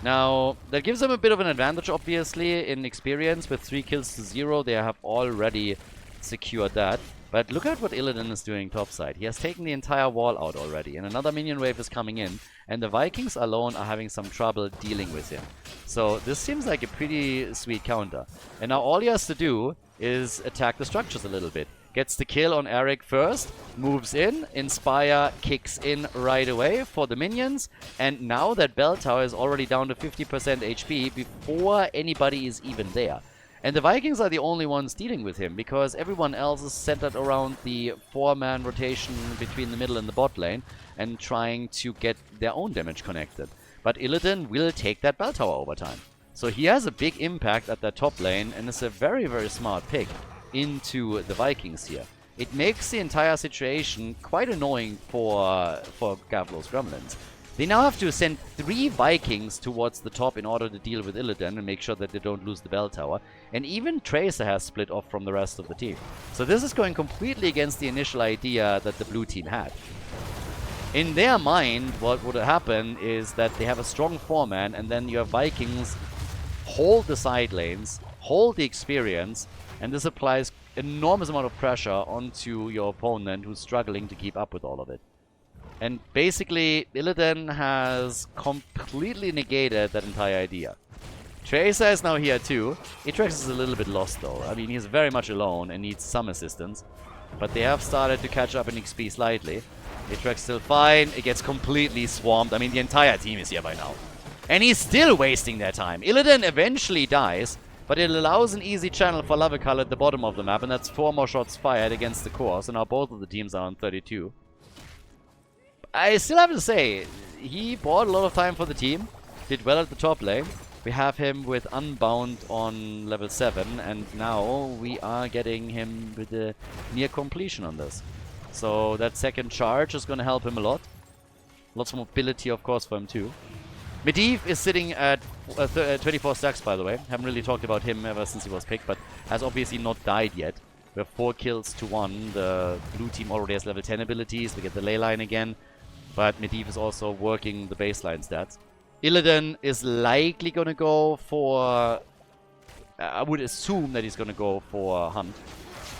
Now, that gives them a bit of an advantage, obviously, in experience. With 3 kills to 0, they have already secured that. But look at what Illidan is doing topside. He has taken the entire wall out already, and another minion wave is coming in, and the Vikings alone are having some trouble dealing with him. So this seems like a pretty sweet counter. And now all he has to do is attack the structures a little bit. Gets the kill on Eric first, moves in, Inspire kicks in right away for the minions, and now that bell tower is already down to 50% HP before anybody is even there. And the Vikings are the only ones dealing with him, because everyone else is centered around the 4-man rotation between the middle and the bot lane, and trying to get their own damage connected. But Illidan will take that bell tower over time. So he has a big impact at that top lane, and is a very, very smart pick into the Vikings here. It makes the entire situation quite annoying for Khaldor's Gremlins. They now have to send 3 Vikings towards the top in order to deal with Illidan and make sure that they don't lose the bell tower. And even Tracer has split off from the rest of the team. So this is going completely against the initial idea that the blue team had. In their mind, what would happen is that they have a strong 4-man, and then you have Vikings hold the side lanes, hold the experience, and this applies enormous amount of pressure onto your opponent who's struggling to keep up with all of it. And basically, Illidan has completely negated that entire idea. Tracer is now here too. Atrax is a little bit lost though. I mean, he's very much alone and needs some assistance. But they have started to catch up in XP slightly. Atrax still fine. It gets completely swamped. I mean, the entire team is here by now. And he's still wasting their time. Illidan eventually dies, but it allows an easy channel for Racencourt at the bottom of the map, and that's 4 more shots fired against the core. So now both of the teams are on 32. I still have to say, he bought a lot of time for the team, did well at the top lane. We have him with Unbound on level 7, and now we are getting him with a near completion on this. So that second charge is going to help him a lot. Lots of mobility, of course, for him too. Medivh is sitting at 24 stacks, by the way. Haven't really talked about him ever since he was picked, but has obviously not died yet. We have 4 kills to 1. The blue team already has level 10 abilities. We get the ley line again. But Medivh is also working the baseline stats. Illidan is likely going to go for... I would assume that he's going to go for Hunt,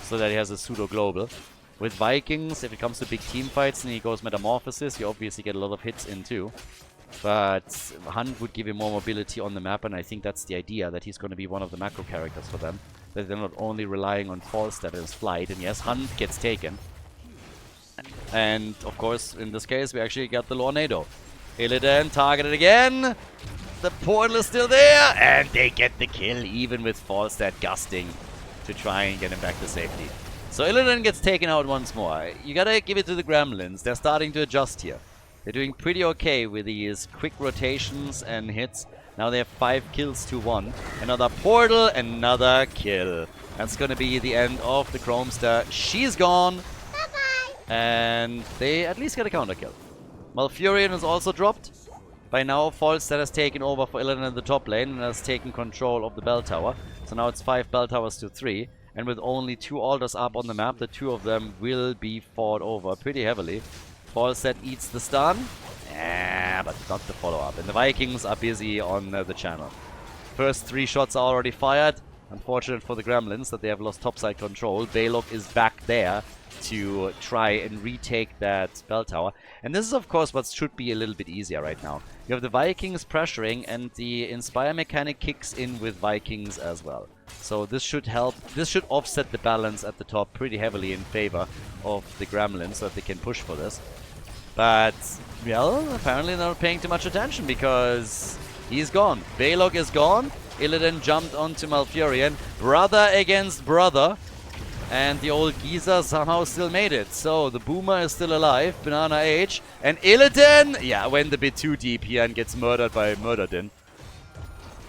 so that he has a pseudo-global. With Vikings, if it comes to big team fights and he goes Metamorphosis, you obviously get a lot of hits in too. But Hunt would give him more mobility on the map, and I think that's the idea, that he's going to be one of the macro characters for them. That they're not only relying on False that is flight, and yes, Hunt gets taken. And, of course, in this case, we actually got the Lornado. Illidan targeted again. The portal is still there. And they get the kill, even with Falstad gusting to try and get him back to safety. So Illidan gets taken out once more. You gotta give it to the Gremlins. They're starting to adjust here. They're doing pretty okay with these quick rotations and hits. Now they have 5 kills to 1. Another portal, another kill. That's gonna be the end of the Chromester. She's gone. And they at least get a counter kill. Malfurion is also dropped. By now, Falstad has taken over for Illidan in the top lane and has taken control of the bell tower. So now it's 5 bell towers to 3. And with only 2 altars up on the map, the 2 of them will be fought over pretty heavily. Falstad eats the stun. But not the follow-up. And the Vikings are busy on the channel. First 3 shots are already fired. Unfortunate for the Gremlins that they have lost topside control. Balog is back there to try and retake that bell tower. And this is, of course, what should be a little bit easier right now. You have the Vikings pressuring, and the Inspire mechanic kicks in with Vikings as well. So this should help. This should offset the balance at the top pretty heavily in favor of the Gremlins, so that they can push for this. But, well, apparently they're not paying too much attention, because he's gone. Balog is gone. Illidan jumped onto Malfurion. Brother against brother. And the old geezer somehow still made it. So the Boomer is still alive. Banana H. And Illidan, yeah, went a bit too deep here and gets murdered by Murderdin.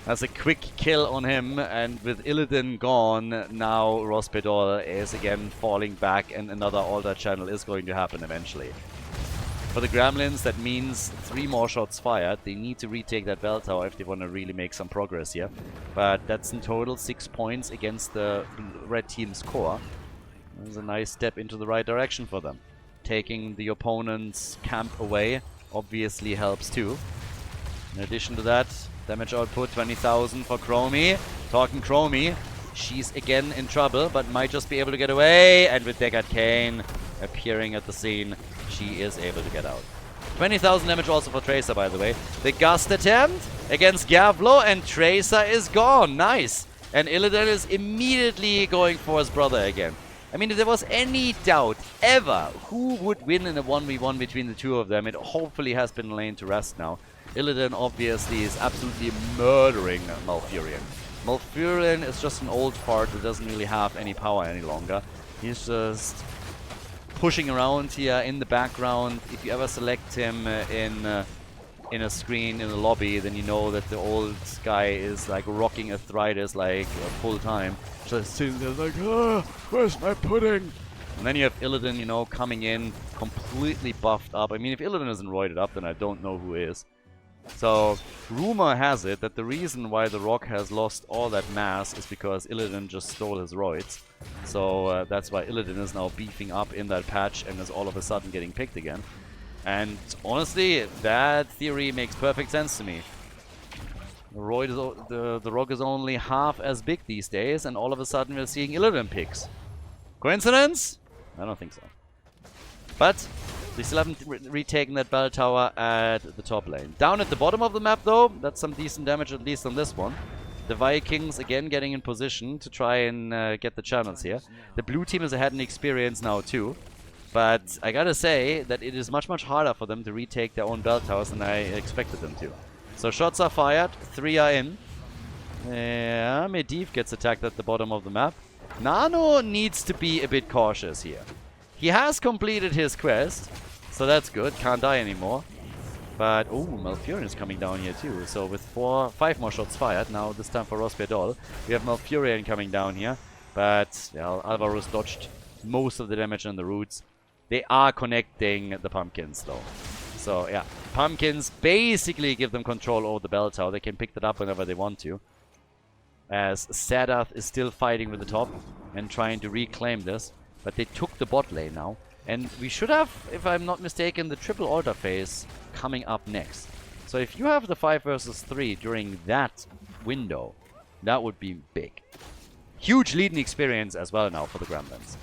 That's a quick kill on him. And with Illidan gone, now Rospedol is again falling back. And another altar channel is going to happen eventually. For the Gremlins, that means 3 more shots fired. They need to retake that bell tower if they want to really make some progress here. But that's in total 6 points against the red team's core. That's a nice step into the right direction for them. Taking the opponent's camp away obviously helps too. In addition to that, damage output 20,000 for Chromie. Talking Chromie, she's again in trouble, but might just be able to get away. And with Deckard Cain appearing at the scene, she is able to get out. 20,000 damage also for Tracer, by the way. The Gust attempt against Gavlo, and Tracer is gone. Nice. And Illidan is immediately going for his brother again. I mean, if there was any doubt ever who would win in a 1v1 between the two of them, it hopefully has been laid to rest now. Illidan obviously is absolutely murdering Malfurion. Malfurion is just an old fart that doesn't really have any power any longer. He's just pushing around here in the background. If you ever select him in a screen in a lobby, then you know that the old guy is like rocking arthritis like full time. Just sitting there like, ah, where's my pudding? And then you have Illidan, you know, coming in completely buffed up. I mean, if Illidan isn't roided up, then I don't know who is. So, rumor has it that the reason why the Rock has lost all that mass is because Illidan just stole his roids. So, that's why Illidan is now beefing up in that patch and is all of a sudden getting picked again. And honestly, that theory makes perfect sense to me. The Rock is only half as big these days, and all of a sudden we're seeing Illidan picks. Coincidence? I don't think so. But they still haven't retaken that bell tower at the top lane. Down at the bottom of the map, though, that's some decent damage, at least on this one. The Vikings again getting in position to try and get the channels here. The blue team is ahead in experience now too. But I gotta say that it is much, much harder for them to retake their own bell towers than I expected them to. So shots are fired, 3 are in. Yeah, Medivh gets attacked at the bottom of the map. Nano needs to be a bit cautious here. He has completed his quest, so that's good, can't die anymore. But, oh, Malfurion is coming down here too. So with 5 more shots fired, now this time for Rospedol. We have Malfurion coming down here. But, well, Alvaro's dodged most of the damage on the roots. They are connecting the pumpkins though. So yeah, pumpkins basically give them control over the bell tower. They can pick that up whenever they want to. As Sadath is still fighting with the top and trying to reclaim this. But they took the bot lane now. And we should have, if I'm not mistaken, the triple altar phase coming up next. So if you have the 5 versus 3 during that window, that would be big. Huge leading experience as well now for the Gremlins.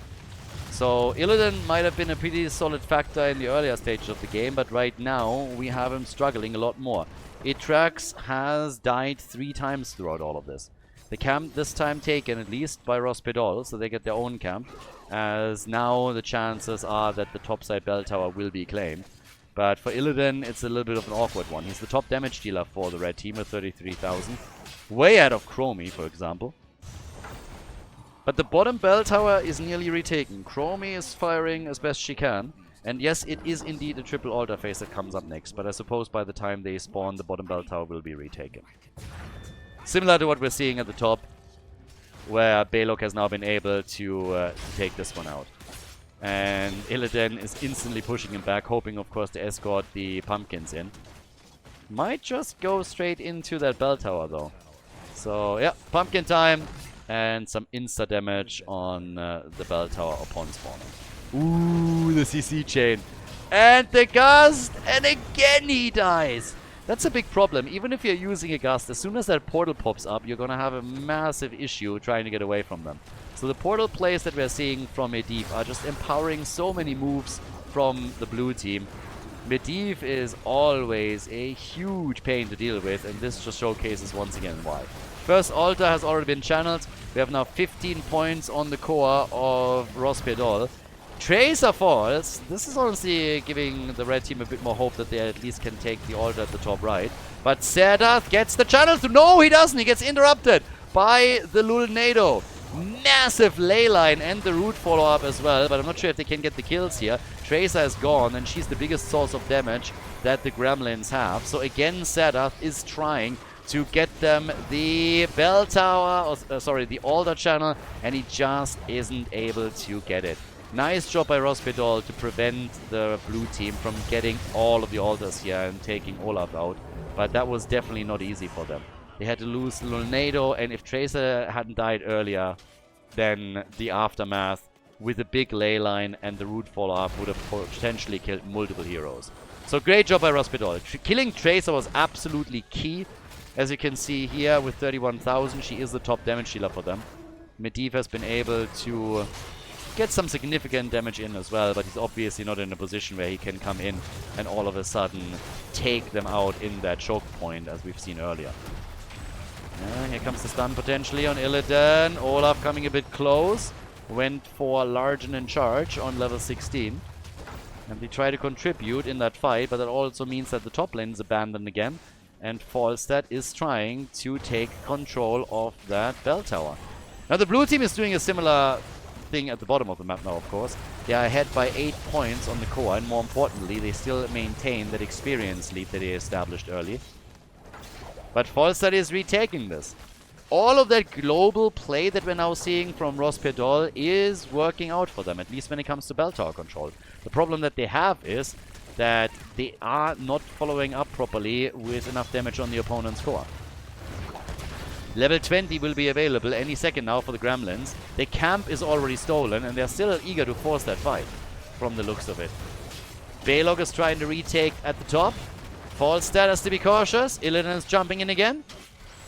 So Illidan might have been a pretty solid factor in the earlier stages of the game, but right now we have him struggling a lot more. Itrax has died 3 times throughout all of this. The camp this time taken at least by Rospedol, so they get their own camp, as now the chances are that the topside bell tower will be claimed. But for Illidan, it's a little bit of an awkward one. He's the top damage dealer for the red team with 33,000. Way out of Chromie, for example. But the bottom bell tower is nearly retaken. Chromie is firing as best she can. And yes, it is indeed a triple altar phase that comes up next. But I suppose by the time they spawn, the bottom bell tower will be retaken. Similar to what we're seeing at the top, where Balok has now been able to take this one out. And Illidan is instantly pushing him back, hoping of course to escort the pumpkins in. Might just go straight into that bell tower though. So yeah, pumpkin time. And some insta damage on the bell tower upon spawning. Ooh, the CC chain. And the Gust! And again he dies! That's a big problem. Even if you're using a Gust, as soon as that portal pops up, you're gonna have a massive issue trying to get away from them. So the portal plays that we're seeing from Medivh are just empowering so many moves from the blue team. Medivh is always a huge pain to deal with, and this just showcases once again why. First altar has already been channeled. We have now 15 points on the core of Rospedol. Tracer falls. This is honestly giving the red team a bit more hope that they at least can take the altar at the top right. But Sadath gets the channel through. No, he doesn't. He gets interrupted by the Lulnado. Massive ley line and the root follow-up as well, but I'm not sure if they can get the kills here. Tracer is gone, and she's the biggest source of damage that the Gremlins have. So again, Sadath is trying to get them the bell tower, or, the altar channel, and he just isn't able to get it. Nice job by Rospedol to prevent the blue team from getting all of the altars here and taking Olaf out, but that was definitely not easy for them. They had to lose Lulnado, and if Tracer hadn't died earlier, then the aftermath with a big ley line and the root follow-up would have potentially killed multiple heroes. So great job by Rospedol. Killing Tracer was absolutely key. As you can see here with 31,000, she is the top damage dealer for them. Medivh has been able to get some significant damage in as well, but he's obviously not in a position where he can come in and all of a sudden take them out in that choke point, as we've seen earlier. Here comes the stun potentially on Illidan. Olaf coming a bit close. Went for large and in charge on level 16. And they try to contribute in that fight, but that also means that the top lane is abandoned again. And Falstad is trying to take control of that bell tower. Now the blue team is doing a similar thing at the bottom of the map now, of course. They are ahead by 8 points on the core, and more importantly, they still maintain that experience lead that they established early. But Falstad is retaking this. All of that global play that we're now seeing from Rosperdol is working out for them, at least when it comes to bell tower control. The problem that they have is that they are not following up properly with enough damage on the opponent's core. Level 20 will be available any second now for the Gremlins. The camp is already stolen, and they're still eager to force that fight, from the looks of it. Balog is trying to retake at the top. Falstad has to be cautious. Illidan is jumping in again.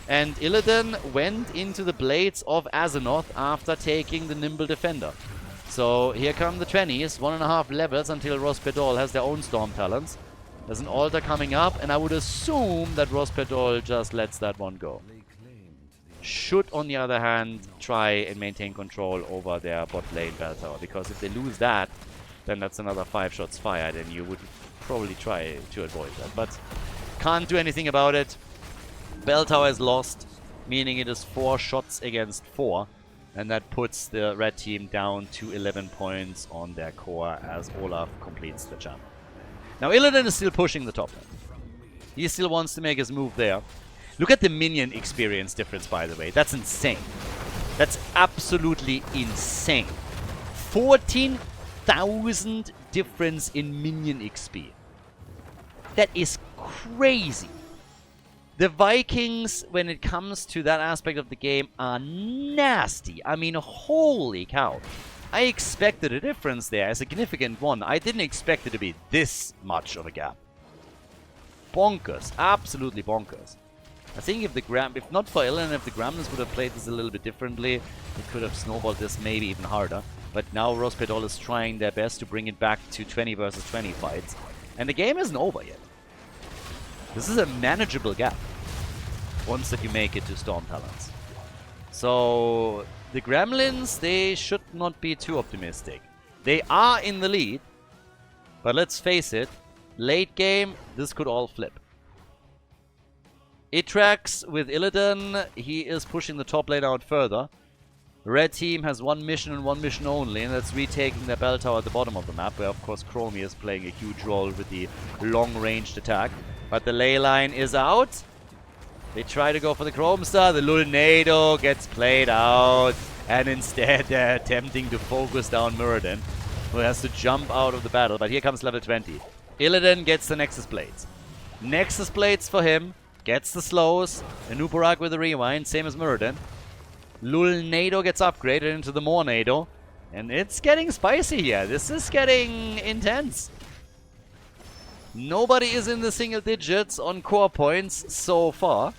And Illidan went into the Blades of Azeroth after taking the Nimble Defender. So here come the 20s, 1.5 levels until Rosperdol has their own Storm Talents. There's an altar coming up, and I would assume that Rosperdol just lets that one go. Should, on the other hand, try and maintain control over their bot lane bell tower, because if they lose that, then that's another 5 shots fired, and you would probably try to avoid that. But can't do anything about it. Bell tower is lost, meaning it is 4 shots against 4, and that puts the red team down to 11 points on their core as Olaf completes the jump. Now Illidan is still pushing the top lane. He still wants to make his move there. Look at the minion experience difference, by the way. That's insane. That's absolutely insane. 14,000 difference in minion XP. That is crazy. The Vikings, when it comes to that aspect of the game, are nasty. I mean, holy cow. I expected a difference there, a significant one. I didn't expect it to be this much of a gap. Bonkers. Absolutely bonkers. I think if not for Illidan, if the Gremlins would have played this a little bit differently, it could have snowballed this maybe even harder. But now Rosperdol is trying their best to bring it back to 20 versus 20 fights. And the game isn't over yet. This is a manageable gap once that you make it to Storm Talents. So the Gremlins, they should not be too optimistic. They are in the lead, but let's face it, late game, this could all flip. Itrax with Illidan, he is pushing the top lane out further. Red team has one mission and one mission only, and that's retaking their bell tower at the bottom of the map, where of course Chromie is playing a huge role with the long-ranged attack. But the ley line is out. They try to go for the Chrome Star, the Lulnado gets played out, and instead they're attempting to focus down Muradin, who has to jump out of the battle. But here comes level 20. Illidan gets the Nexus Blades. Nexus Blades for him. Gets the slows. Anubarak with the rewind, same as Muradin. Lulnado gets upgraded into the Mornado. And it's getting spicy here. This is getting intense. Nobody is in the single digits on core points so far.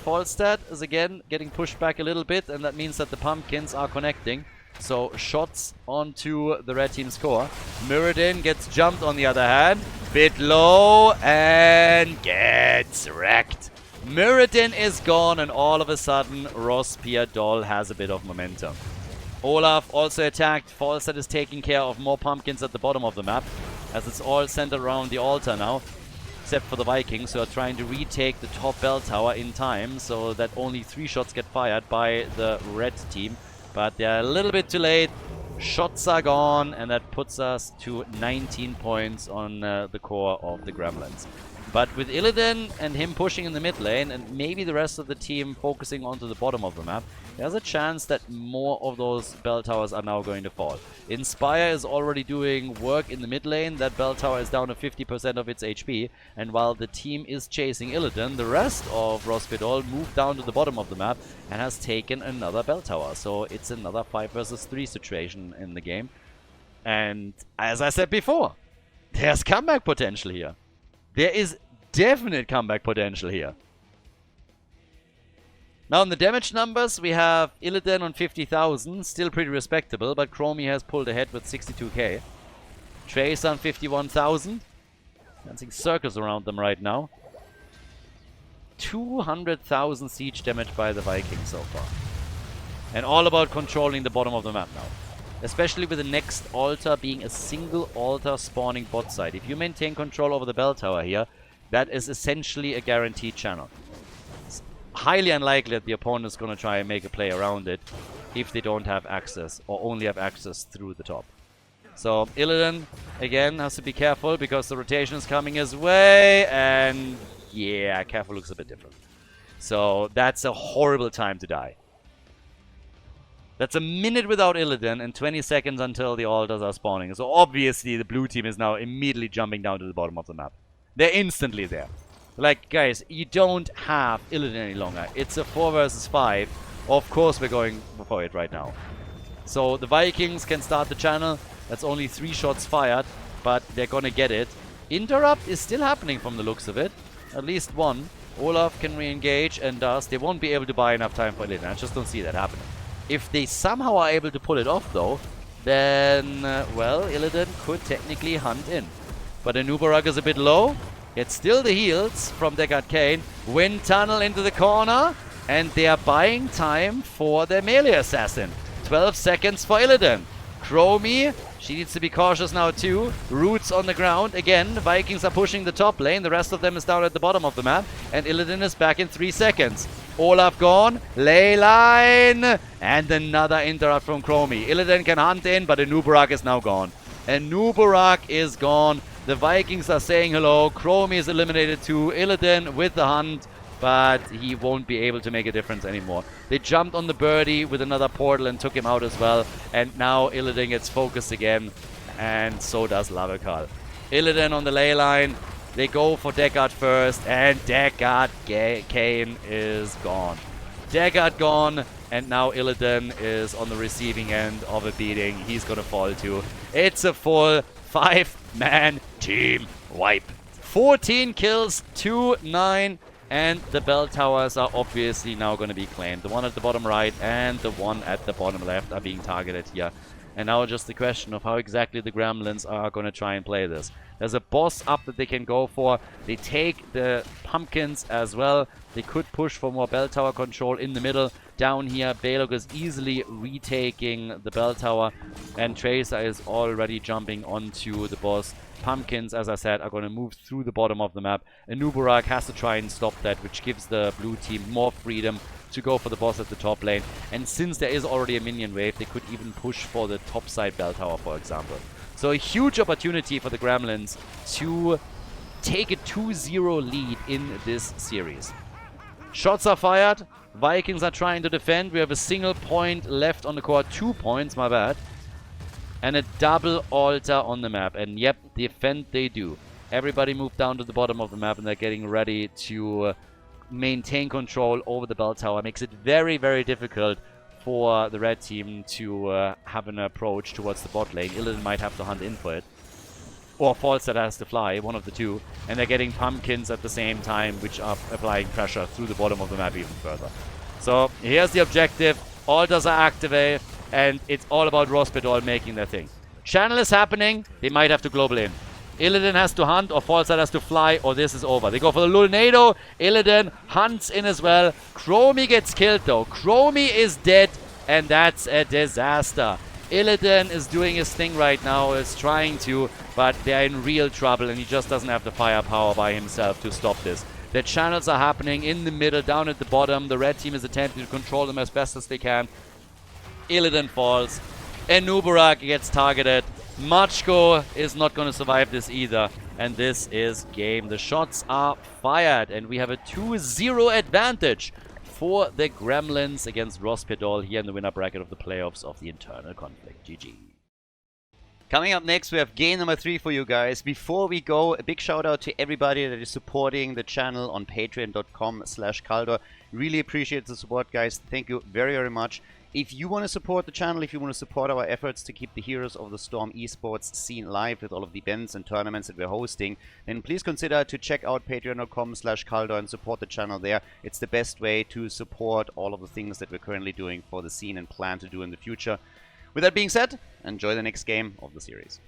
Falstad is again getting pushed back a little bit, and that means that the pumpkins are connecting. So shots onto the red team's core. Muradin gets jumped on the other hand. Bit low and gets wrecked. Muradin is gone, and all of a sudden Rosperdol has a bit of momentum. Olaf also attacked. Falstad is taking care of more pumpkins at the bottom of the map, as it's all centered around the altar now. Except for the Vikings, who are trying to retake the top bell tower in time, so that only 3 shots get fired by the red team. But they're a little bit too late. Shots are gone, and that puts us to 19 points on the core of the Gremlins. But with Illidan and him pushing in the mid lane, and maybe the rest of the team focusing onto the bottom of the map, there's a chance that more of those bell towers are now going to fall. Inspire is already doing work in the mid lane. That bell tower is down to 50% of its HP. And while the team is chasing Illidan, the rest of Rosperdol moved down to the bottom of the map and has taken another bell tower. So it's another 5 versus 3 situation in the game. And as I said before, there's comeback potential here. There is definite comeback potential here. Now on the damage numbers, we have Illidan on 50,000, still pretty respectable, but Chromie has pulled ahead with 62k. Tracer on 51,000. Dancing circles around them right now. 200,000 siege damage by the Vikings so far. And all about controlling the bottom of the map now. Especially with the next altar being a single altar spawning bot side. If you maintain control over the bell tower here, that is essentially a guaranteed channel. It's highly unlikely that the opponent is going to try and make a play around it if they don't have access or only have access through the top. So Illidan, again, has to be careful because the rotation is coming his way, and yeah, careful looks a bit different. So that's a horrible time to die. That's a minute without Illidan and 20 seconds until the altars are spawning. So obviously the blue team is now immediately jumping down to the bottom of the map. They're instantly there. Like, guys, you don't have Illidan any longer. It's a 4 versus 5. Of course we're going for it right now. So the Vikings can start the channel. That's only 3 shots fired, but they're gonna get it. Interrupt is still happening from the looks of it. At least one. Olaf can re-engage and does. They won't be able to buy enough time for Illidan. I just don't see that happening. If they somehow are able to pull it off though, then, well, Illidan could technically hunt in. But Anubarak is a bit low. It's still the heals from Deckard Cain. Wind tunnel into the corner. And they are buying time for their melee assassin. 12 seconds for Illidan. Chromie, she needs to be cautious now too. Roots on the ground. Again, the Vikings are pushing the top lane. The rest of them is down at the bottom of the map. And Illidan is back in 3 seconds. Olaf gone. Ley line. And another interrupt from Chromie. Illidan can hunt in, but Anubarak is now gone. Anubarak is gone. The Vikings are saying hello. Chromie is eliminated too. Illidan with the hunt. But he won't be able to make a difference anymore. They jumped on the birdie with another portal and took him out as well. And now Illidan gets focused again. And so does Racencourt. Illidan on the ley line. They go for Deckard first. And Deckard Cain is gone. Deckard gone. And now Illidan is on the receiving end of a beating. He's going to fall too. It's a full 5-man team wipe. 14 kills, 2-9. And the bell towers are obviously now going to be claimed. The one at the bottom right and the one at the bottom left are being targeted here. And now just the question of how exactly the Gremlins are going to try and play this. There's a boss up that they can go for. They take the pumpkins as well. They could push for more bell tower control in the middle. Down here, Balog is easily retaking the bell tower. And Tracer is already jumping onto the boss. Pumpkins, as I said, are going to move through the bottom of the map. Anubarak has to try and stop that, which gives the blue team more freedom to go for the boss at the top lane. And since there is already a minion wave, they could even push for the top side bell tower, for example. So a huge opportunity for the Gremlins to take a 2-0 lead in this series. Shots are fired. Vikings are trying to defend. We have a single point left on the court. 2 points, my bad. And a double altar on the map. And yep, defend they do. Everybody moved down to the bottom of the map and they're getting ready to maintain control over the bell tower. Makes it very, very difficult for the red team to have an approach towards the bot lane. Illidan might have to hunt in for it. Or Falstad has to fly, one of the two. And they're getting pumpkins at the same time, which are applying pressure through the bottom of the map even further. So here's the objective. Altars are activated. And it's all about Rospedal making their thing. Channel is happening. They might have to global in. Illidan has to hunt or Falstad has to fly or this is over. They go for the Lulnado. Illidan hunts in as well. Chromie gets killed though. Chromie is dead and that's a disaster. Illidan is doing his thing right now. Is trying to, but they're in real trouble and he just doesn't have the firepower by himself to stop this. The channels are happening in the middle, down at the bottom. The red team is attempting to control them as best as they can. Illidan falls. Anubarak gets targeted. Machko is not going to survive this either. And this is game. The shots are fired. And we have a 2-0 advantage for the Gremlins against Rospedal here in the winner bracket of the playoffs of the Internal Conflict. GG. Coming up next, we have game number 3 for you guys. Before we go, a big shout out to everybody that is supporting the channel on patreon.com/Khaldor. Really appreciate the support, guys. Thank you very, very much. If you want to support the channel, if you want to support our efforts to keep the Heroes of the Storm esports scene live with all of the events and tournaments that we're hosting, then please consider to check out patreon.com/Khaldor and support the channel there. It's the best way to support all of the things that we're currently doing for the scene and plan to do in the future. With that being said, enjoy the next game of the series.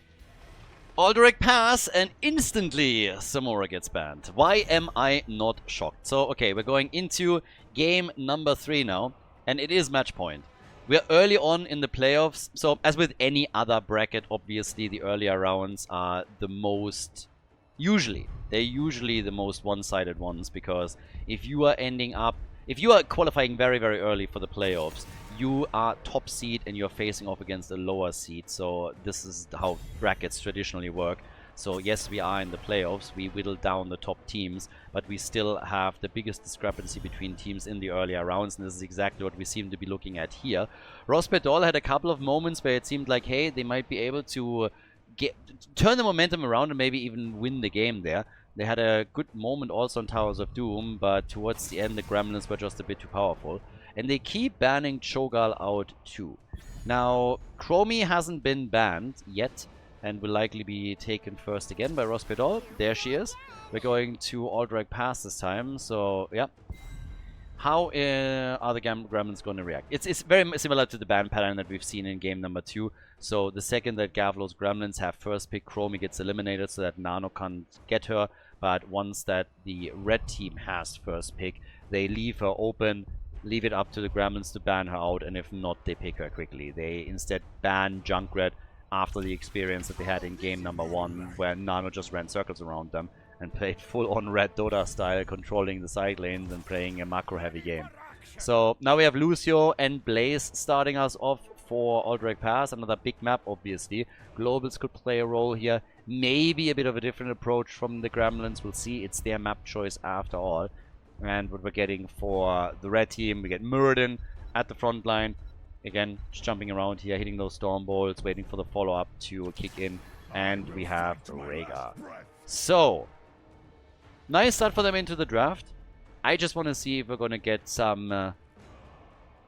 Alderac pass, and instantly Samora gets banned. Why am I not shocked? So, okay, we're going into game number 3 now, and it is match point. We're early on in the playoffs, so as with any other bracket, obviously the earlier rounds are the most... They're usually the most one-sided ones, because if you are qualifying very, very early for the playoffs, you are top seed and you're facing off against a lower seed. So this is how brackets traditionally work. So yes, we are in the playoffs, we whittle down the top teams, but we still have the biggest discrepancy between teams in the earlier rounds, and this is exactly what we seem to be looking at here. Rospedol had a couple of moments where it seemed like, hey, they might be able to turn the momentum around and maybe even win the game there. They had a good moment also on Towers of Doom, but towards the end the Gremlins were just a bit too powerful. And they keep banning Cho'Gall out too. Now, Chromie hasn't been banned yet, and will likely be taken first again by Rospedol. There she is. We're going to Alderac Pass this time, so yeah. How are the Gremlins going to react? It's very similar to the ban pattern that we've seen in game number 2. So the second that Gavlo's Gremlins have first pick, Chromie gets eliminated so that Nano can't get her. But once that the red team has first pick, they leave her open, leave it up to the Gremlins to ban her out, and if not, they pick her quickly. They instead ban Junkrat after the experience that they had in game number 1, where Nano just ran circles around them and played full-on Red Dota style, controlling the side lanes and playing a macro-heavy game. So now we have Lucio and Blaze starting us off for Alderac Pass. Another big map, obviously. Globals could play a role here. Maybe a bit of a different approach from the Gremlins. We'll see. It's their map choice after all. And what we're getting for the red team, we get Muradin at the front line. Again, just jumping around here, hitting those storm bolts, waiting for the follow-up to kick in. And we have Rhaegar. So, nice start for them into the draft. I just want to see if we're going to get some, I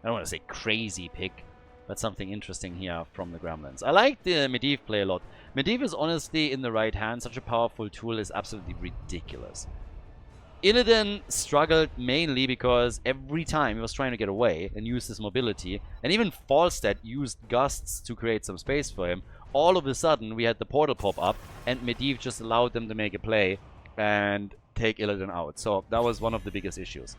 don't want to say crazy pick, but something interesting here from the Gremlins. I like the Medivh play a lot. Medivh is honestly in the right hand. Such a powerful tool is absolutely ridiculous. Illidan struggled mainly because every time he was trying to get away and use his mobility, and even Falstad used gusts to create some space for him, all of a sudden we had the portal pop up and Medivh just allowed them to make a play and take Illidan out. So that was one of the biggest issues.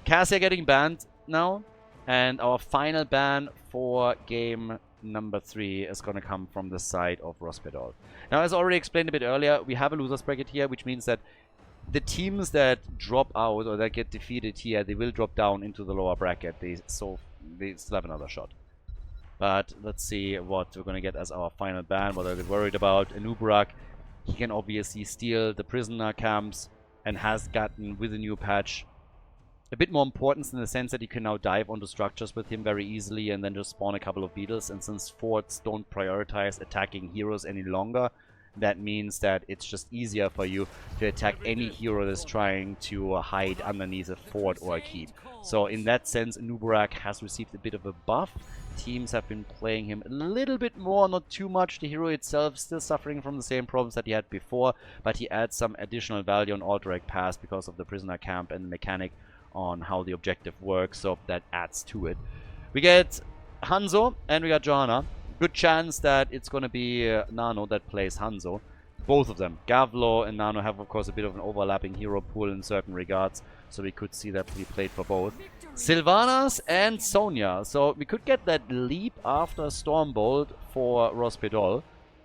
Cassia getting banned now, and our final ban for game number 3 is going to come from the side of Rospedol. Now, as already explained a bit earlier, we have a losers bracket here, which means that the teams that drop out or that get defeated here, they will drop down into the lower bracket. They still have another shot. But let's see what we're going to get as our final ban, what I get worried about. Anubarak, he can obviously steal the prisoner camps and has gotten, with the new patch, a bit more importance in the sense that you can now dive onto structures with him very easily and then just spawn a couple of beetles. And since forts don't prioritize attacking heroes any longer, that means that it's just easier for you to attack any hero that's trying to hide underneath a fort or a keep. So in that sense, Anubarak has received a bit of a buff. Teams have been playing him a little bit more, not too much. The hero itself still suffering from the same problems that he had before, but he adds some additional value on Alderac Pass because of the prisoner camp and the mechanic on how the objective works, so that adds to it. We get Hanzo and we got Johanna. Good chance that it's going to be Nano that plays Hanzo. Both of them, Gavlo and Nano, have of course a bit of an overlapping hero pool in certain regards, so we could see that be played for both. Sylvanas and Sonya, so we could get that leap after Stormbolt for Rospedol,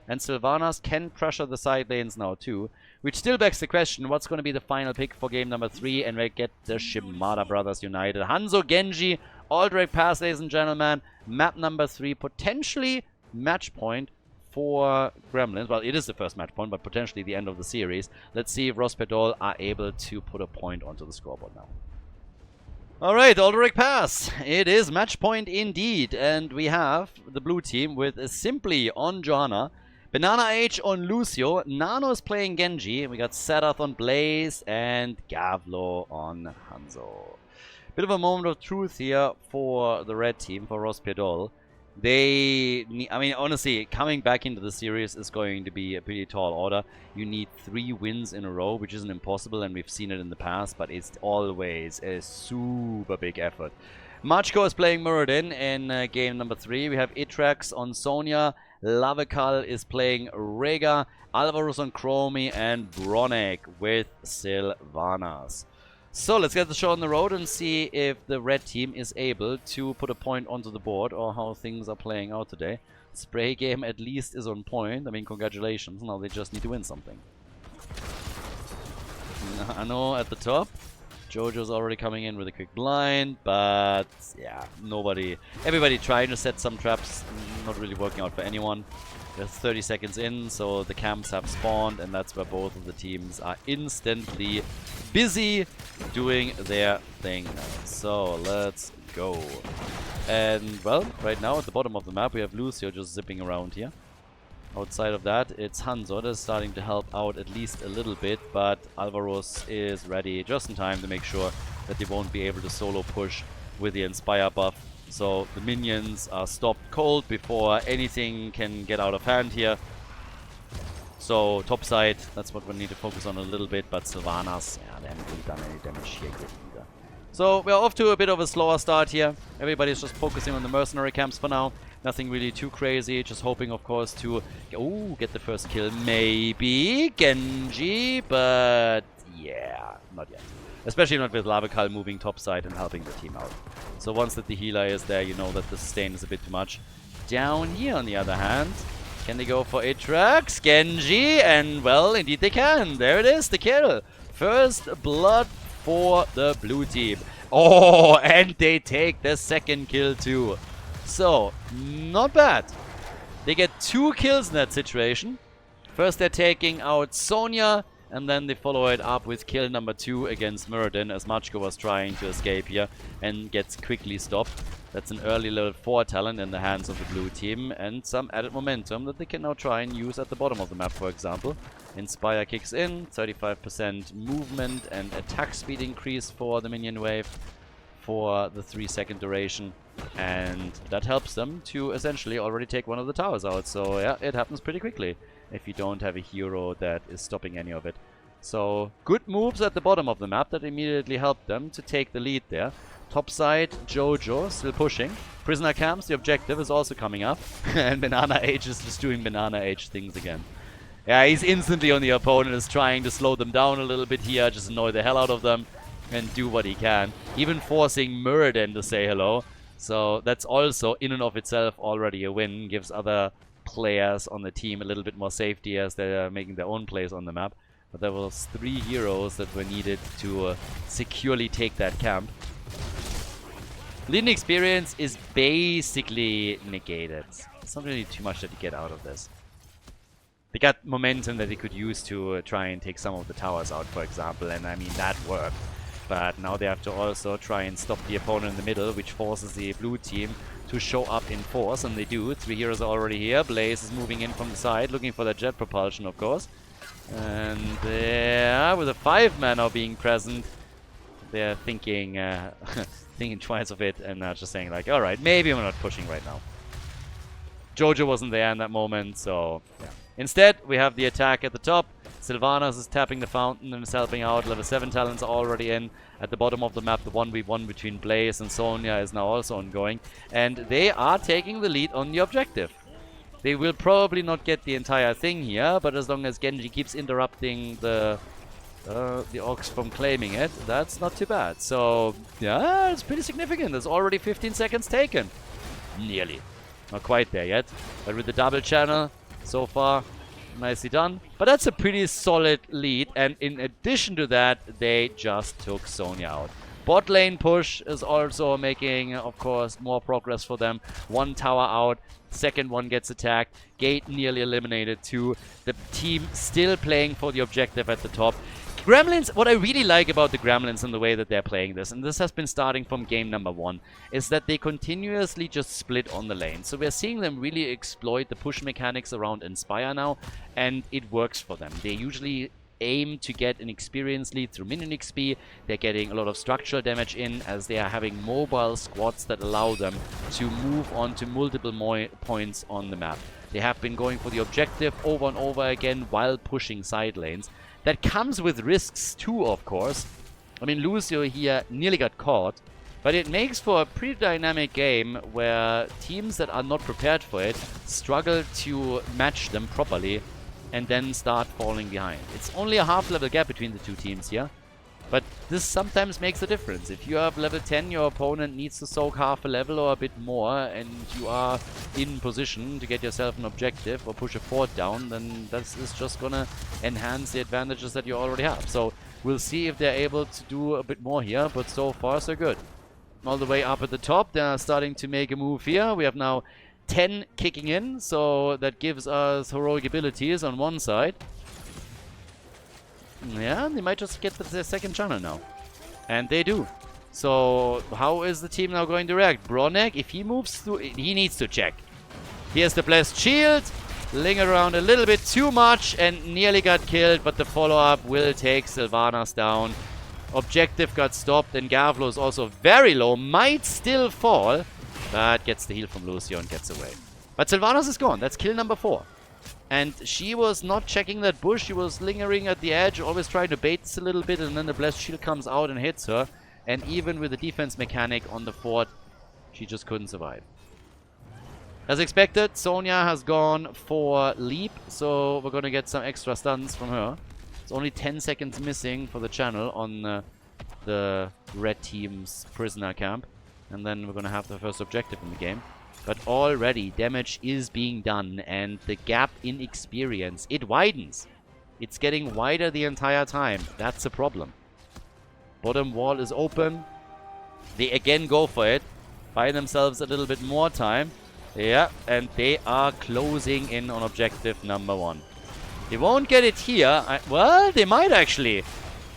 and Sylvanas can pressure the side lanes now too, which still begs the question, what's going to be the final pick for game number 3, and we get the Shimada Brothers United. Hanzo, Genji, Alderac Pass, ladies and gentlemen, map number 3, potentially match point for Gremlins. Well, it is the first match point, but potentially the end of the series. Let's see if Rospedol are able to put a point onto the scoreboard now. Alright, Alderac Pass. It is match point indeed. And we have the blue team with Simply on Johanna, Banana H on Lucio, Nano is playing Genji, we got Sadath on Blaze, and Gavlo on Hanzo. bit of a moment of truth here for the red team, for Rospedol. I mean, honestly, coming back into the series is going to be a pretty tall order. You need 3 wins in a row, which isn't impossible, and we've seen it in the past, but it's always a super big effort. Machko is playing Muradin in game number 3. We have Itrax on Sonya. Lavekal is playing Rega. Alvarez on Chromie, and Bronek with Sylvanas. So let's get the show on the road and see if the red team is able to put a point onto the board or how things are playing out today. Spray game at least is on point. I mean, congratulations. Now they just need to win something. Ano at the top. Jojo's already coming in with a quick blind, but yeah, everybody trying to set some traps, not really working out for anyone. There's 30 seconds in, so the camps have spawned, and that's where both of the teams are instantly busy doing their thing. So let's go. And well, right now at the bottom of the map we have Lucio just zipping around here. Outside of that, it's Hanzo that's starting to help out at least a little bit, but Alvaros is ready just in time to make sure that they won't be able to solo push with the Inspire buff. So the minions are stopped cold before anything can get out of hand here. So top side, that's what we need to focus on a little bit, but Sylvanas, yeah, they haven't really done any damage here yet either. So we're off to a bit of a slower start here. Everybody's just focusing on the mercenary camps for now. Nothing really too crazy, just hoping of course to get the first kill, maybe Genji, but yeah, not yet. Especially not with Lavekal moving topside and helping the team out. So once that the healer is there, you know that the sustain is a bit too much. Down here on the other hand, can they go for Atrax, Genji, and well, indeed they can. There it is, the kill. First blood for the blue team. Oh, and they take the second kill too. So, not bad. They get 2 kills in that situation. First they're taking out Sonya, and then they follow it up with kill number 2 against Muradin, as Machko was trying to escape here and gets quickly stopped. That's an early level 4 talent in the hands of the blue team, and some added momentum that they can now try and use at the bottom of the map, for example. Inspire kicks in, 35% movement and attack speed increase for the minion wave for the 3-second duration, and that helps them to essentially already take one of the towers out. So yeah, it happens pretty quickly if you don't have a hero that is stopping any of it. So good moves at the bottom of the map that immediately helped them to take the lead there. Top side, Jojo still pushing. Prisoner camps, the objective is also coming up. And Banana Age is just doing Banana Age things again. Yeah, he's instantly on the opponent, is trying to slow them down a little bit here, just annoy the hell out of them and do what he can. Even forcing Muradin to say hello. So that's also in and of itself already a win. Gives other players on the team a little bit more safety as they're making their own plays on the map. But there was 3 heroes that were needed to securely take that camp. Leading experience is basically negated. It's not really too much that you get out of this. They got momentum that they could use to try and take some of the towers out, for example, and I mean, that worked. But now they have to also try and stop the opponent in the middle, which forces the blue team to show up in force, and they do. 3 heroes are already here. Blaze is moving in from the side, looking for that jet propulsion, of course. And yeah, with a 5-man now being present, they're thinking thinking twice of it, and just saying like, alright, maybe I'm not pushing right now. Jojo wasn't there in that moment, so yeah. Instead, we have the attack at the top. Sylvanas is tapping the fountain and is helping out. Level 7 talents are already in. At the bottom of the map, the 1v1 between Blaze and Sonya is now also ongoing. And they are taking the lead on the objective. They will probably not get the entire thing here, but as long as Genji keeps interrupting the Orcs from claiming it, that's not too bad. So, yeah, it's pretty significant. There's already 15 seconds taken. Nearly. Not quite there yet. But with the double channel, so far, nicely done. But that's a pretty solid lead. And in addition to that, they just took Sonya out. Bot lane push is also making, of course, more progress for them. 1 tower out. Second one gets attacked. Gate nearly eliminated too. The team still playing for the objective at the top. Gremlins, what I really like about the Gremlins and the way that they're playing this, and this has been starting from game number 1, is that they continuously just split on the lane. So we're seeing them really exploit the push mechanics around Inspire now, and it works for them. They usually aim to get an experience lead through minion XP. They're getting a lot of structural damage in as they are having mobile squads that allow them to move on to multiple points on the map. They have been going for the objective over and over again while pushing side lanes. That comes with risks too, of course. I mean, Lucio here nearly got caught, but it makes for a pretty dynamic game where teams that are not prepared for it struggle to match them properly and then start falling behind. It's only a half-level gap between the two teams here, but this sometimes makes a difference. If you have level 10, your opponent needs to soak half a level or a bit more, and you are in position to get yourself an objective or push a fort down, then this is just gonna enhance the advantages that you already have. So we'll see if they're able to do a bit more here, but so far so good. All the way up at the top, they're starting to make a move here. We have now 10 kicking in, so that gives us heroic abilities on one side. Yeah, they might just get the second channel now. And they do. So, how is the team now going to react? Bronek, if he moves through, he needs to check. Here's the Blessed Shield. Linger around a little bit too much and nearly got killed, but the follow-up will take Sylvanas down. Objective got stopped, and Gavlo is also very low. Might still fall, but gets the heal from Lucio and gets away. But Sylvanas is gone. That's kill number 4. And she was not checking that bush. She was lingering at the edge, always trying to bait this a little bit, and then the Blessed Shield comes out and hits her. And even with the defense mechanic on the fort, she just couldn't survive. As expected, Sonya has gone for Leap, so we're going to get some extra stuns from her. It's only 10 seconds missing for the channel on the red team's prisoner camp. And then we're going to have the first objective in the game. But already damage is being done, and the gap in experience, it widens. It's getting wider the entire time. That's a problem. Bottom wall is open. They again go for it. Buy themselves a little bit more time. Yeah, and they are closing in on objective number 1. They won't get it here. Well, they might actually.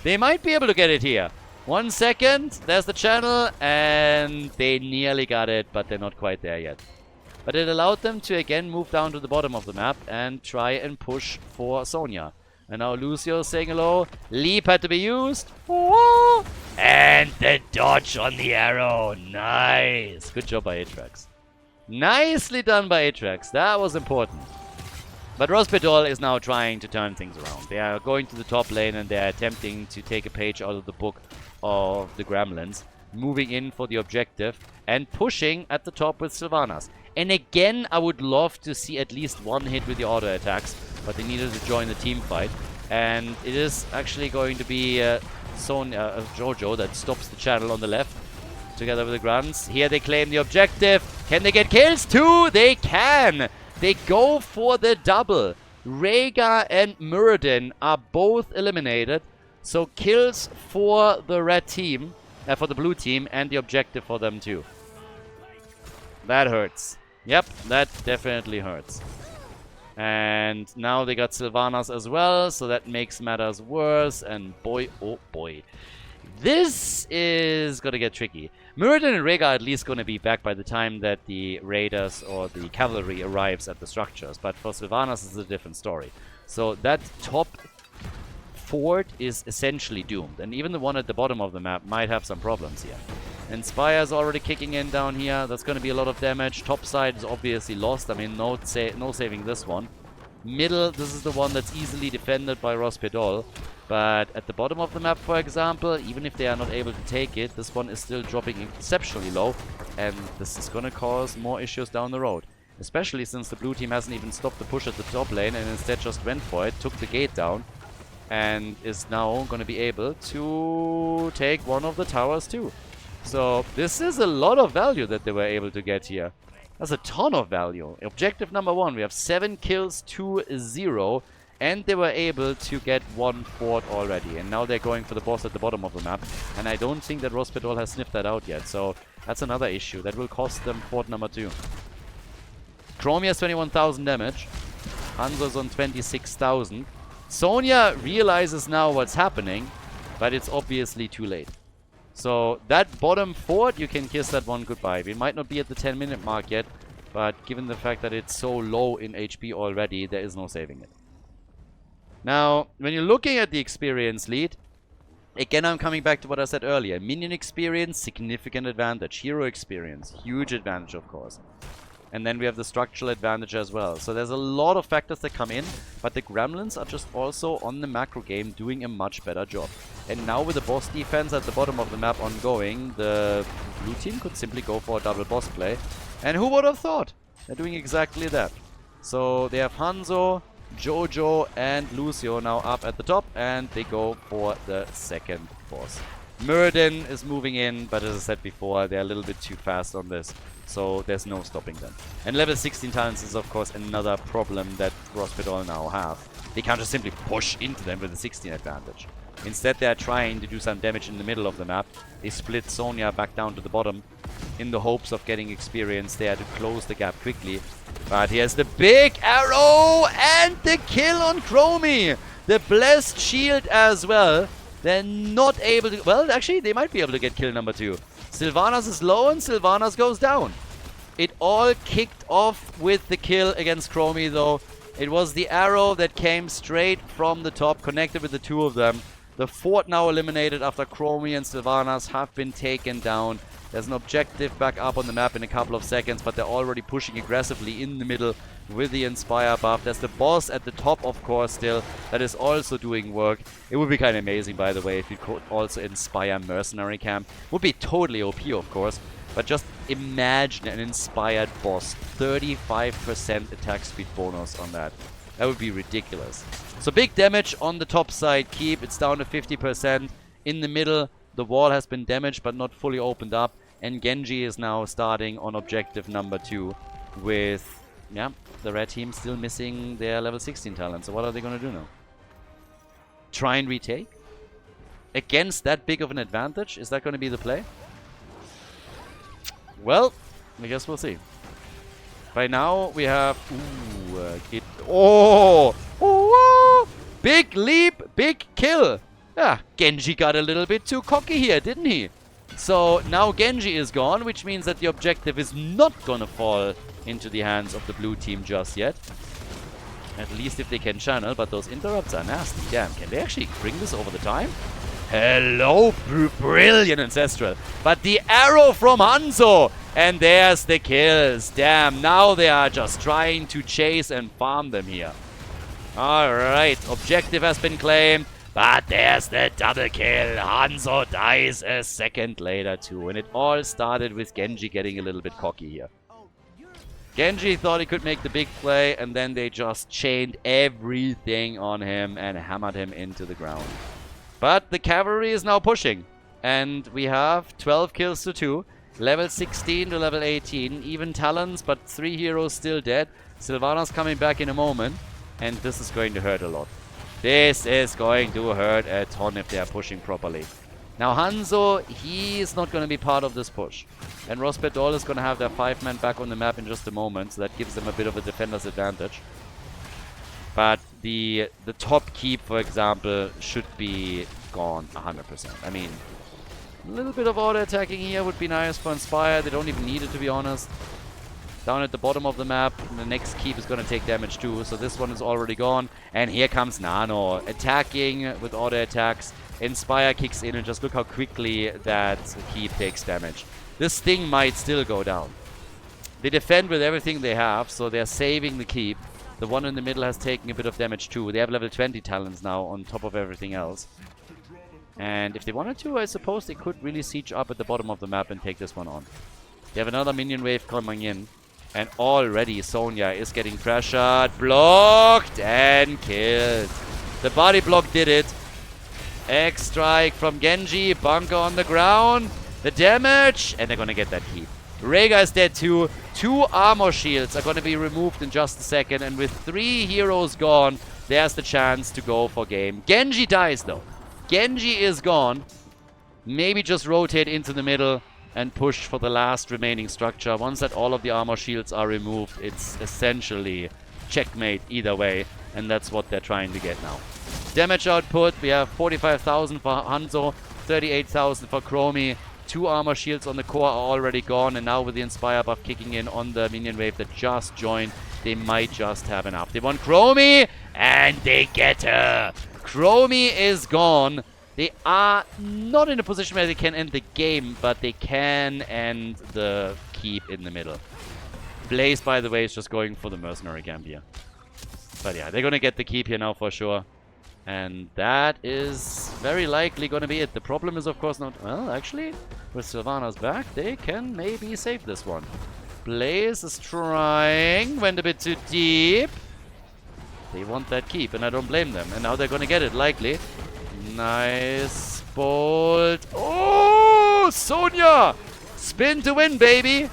They might be able to get it here. 1 second, there's the channel, and they nearly got it, but they're not quite there yet. But it allowed them to again move down to the bottom of the map and try and push for Sonya. And now Lucio saying hello. Leap had to be used. Oh! And the dodge on the arrow. Nice. Good job by Atrax. Nicely done by Atrax. That was important. But Rospedol is now trying to turn things around. They are going to the top lane and they are attempting to take a page out of the book of the Gremlins, moving in for the objective and pushing at the top with Sylvanas. And again, I would love to see at least one hit with the auto attacks, but they needed to join the team fight. And it is actually going to be Jojo that stops the channel on the left, together with the Grunts. Here they claim the objective. Can they get kills too? They can! They go for the double. Rhaegar and Muradin are both eliminated. So kills for the red team, for the blue team, and the objective for them too. That hurts. Yep, that definitely hurts. And now they got Sylvanas as well, so that makes matters worse. And boy, oh boy. This is gonna get tricky. Muradin and Rhaegar are at least gonna be back by the time that the raiders or the cavalry arrives at the structures. But for Sylvanas, it's a different story. So that top fort is essentially doomed. And even the one at the bottom of the map might have some problems here. And Spire's already kicking in down here. That's going to be a lot of damage. Top side is obviously lost. I mean, no saving this one. Middle, this is the one that's easily defended by Rospedol. But at the bottom of the map, for example, even if they are not able to take it, this one is still dropping exceptionally low. And this is going to cause more issues down the road. Especially since the blue team hasn't even stopped the push at the top lane and instead just went for it, took the gate down, and is now going to be able to take one of the towers too. So this is a lot of value that they were able to get here. That's a ton of value. Objective number 1, we have 7 kills to 0. And they were able to get 1 fort already. And now they're going for the boss at the bottom of the map. And I don't think that Rospedol has sniffed that out yet. So that's another issue. That will cost them fort number 2. Chromie has 21,000 damage. Hanzo's on 26,000. Sonya realizes now what's happening. But it's obviously too late. So that bottom fort, you can kiss that one goodbye. We might not be at the 10-minute mark yet, but given the fact that it's so low in HP already, there is no saving it. Now, when you're looking at the experience lead, again, I'm coming back to what I said earlier. Minion experience, significant advantage. Hero experience, huge advantage, of course. And then we have the structural advantage as well. So there's a lot of factors that come in, but the Gremlins are just also on the macro game doing a much better job. And now with the boss defense at the bottom of the map ongoing, the blue team could simply go for a double boss play. And who would have thought? They're doing exactly that. So they have Hanzo, Jojo and Lucio now up at the top, and they go for the second boss. Muradin is moving in, but as I said before, they're a little bit too fast on this, so there's no stopping them. And level 16 talents is of course another problem that Rospedal now have. They can't just simply push into them with a 16 advantage. Instead, they're trying to do some damage in the middle of the map. They split Sonya back down to the bottom in the hopes of getting experience there to close the gap quickly. But here's the big arrow and the kill on Chromie. The blessed shield as well. They're not able to... Well, actually, they might be able to get kill number 2. Sylvanas is low and Sylvanas goes down. It all kicked off with the kill against Chromie, though. It was the arrow that came straight from the top, connected with the two of them. The fort now eliminated after Chromie and Sylvanas have been taken down. There's an objective back up on the map in a couple of seconds, but they're already pushing aggressively in the middle with the Inspire buff. There's the boss at the top, of course, still, that is also doing work. It would be kind of amazing, by the way, if you could also Inspire Mercenary Camp. Would be totally OP, of course, but just imagine an Inspired boss. 35% attack speed bonus on that. That would be ridiculous. So big damage on the top side keep. It's down to 50%. In the middle, the wall has been damaged but not fully opened up. And Genji is now starting on objective number 2 with, yeah, the red team still missing their level 16 talent. So what are they going to do now? Try and retake? Against that big of an advantage? Is that going to be the play? Well, I guess we'll see. By now we have... Big leap, big kill! Yeah, Genji got a little bit too cocky here, didn't he? So now Genji is gone, which means that the objective is not gonna fall into the hands of the blue team just yet. At least if they can channel, but those interrupts are nasty. Damn, can they actually bring this over the time? Hello, brilliant Ancestral. But the arrow from Hanzo! And there's the kills. Damn, now they are just trying to chase and farm them here. Alright, objective has been claimed. But there's the double kill. Hanzo dies a second later too. And it all started with Genji getting a little bit cocky here. Genji thought he could make the big play, and then they just chained everything on him and hammered him into the ground. But the cavalry is now pushing. And we have 12 kills to 2. Level 16 to level 18. Even talents, but 3 heroes still dead. Sylvanas coming back in a moment. And this is going to hurt a lot. This is going to hurt a ton if they are pushing properly. Now Hanzo, he is not going to be part of this push. And Rospedal is going to have their 5-man back on the map in just a moment. So that gives them a bit of a defender's advantage. But the top keep, for example, should be gone 100%. I mean, a little bit of auto-attacking here would be nice for Inspire. They don't even need it, to be honest. Down at the bottom of the map, the next keep is going to take damage too. So this one is already gone. And here comes Nano, attacking with auto-attacks. Inspire kicks in, and just look how quickly that keep takes damage. This thing might still go down. They defend with everything they have, so they're saving the keep. The one in the middle has taken a bit of damage too. They have level 20 talents now on top of everything else. And if they wanted to, I suppose they could really siege up at the bottom of the map and take this one on. They have another minion wave coming in. And already Sonya is getting pressured, blocked, and killed. The body block did it. X-strike from Genji, bunker on the ground. The damage, and they're going to get that keep. Rhaegar is dead too. 2 armor shields are going to be removed in just a second. And with 3 heroes gone, there's the chance to go for game. Genji dies though. Genji is gone. Maybe just rotate into the middle and push for the last remaining structure. Once that all of the armor shields are removed, it's essentially checkmate either way. And that's what they're trying to get now. Damage output, we have 45,000 for Hanzo, 38,000 for Chromie. 2 armor shields on the core are already gone. And now with the Inspire buff kicking in on the minion wave that just joined, they might just have enough. They want Chromie, And they get her. Chromie is gone. They are not in a position where they can end the game, but they can end the keep in the middle. Blaze, by the way, is just going for the mercenary camp here. But yeah, they're going to get the keep here now for sure. And that is very likely going to be it. The problem is, of course, not... Well, actually, with Sylvanas back, they can maybe save this one. Blaze is trying. Went a bit too deep. They want that keep, and I don't blame them. And now they're going to get it, likely. Nice. Bolt. Oh, Sonya! Spin to win, baby.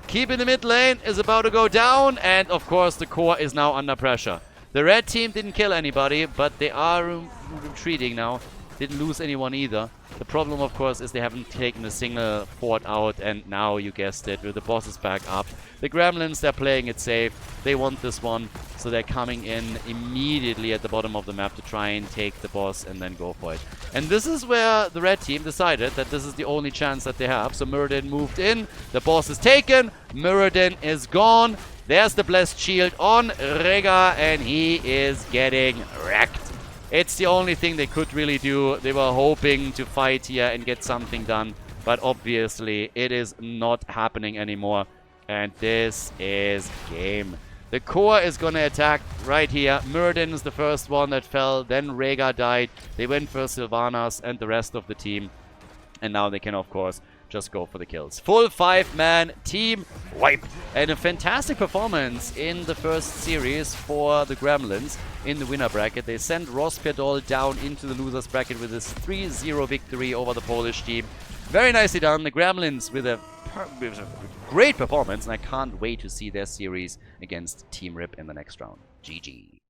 Keep in the mid lane is about to go down. And, of course, the core is now under pressure. The red team didn't kill anybody, but they are retreating now. Didn't lose anyone either. The problem, of course, is they haven't taken a single fort out, and now, you guessed it, with the bosses back up. The Gremlins, they're playing it safe. They want this one, so they're coming in immediately at the bottom of the map to try and take the boss and then go for it. And this is where the red team decided that this is the only chance that they have. So Muradin moved in, the boss is taken, Muradin is gone. There's the Blessed Shield on Rega, and he is getting wrecked. It's the only thing they could really do. They were hoping to fight here and get something done, but obviously it is not happening anymore. And this is game. The core is going to attack right here. Muradin is the first one that fell. Then Rega died. They went for Sylvanas and the rest of the team. And now they can, of course, just go for the kills. Full 5-man team wipe. And a fantastic performance in the first series for the Gremlins in the winner bracket. They sent Rosperdol down into the losers bracket with this 3-0 victory over the Polish team. Very nicely done. The Gremlins with a great performance, and I can't wait to see their series against Team Rip in the next round. GG.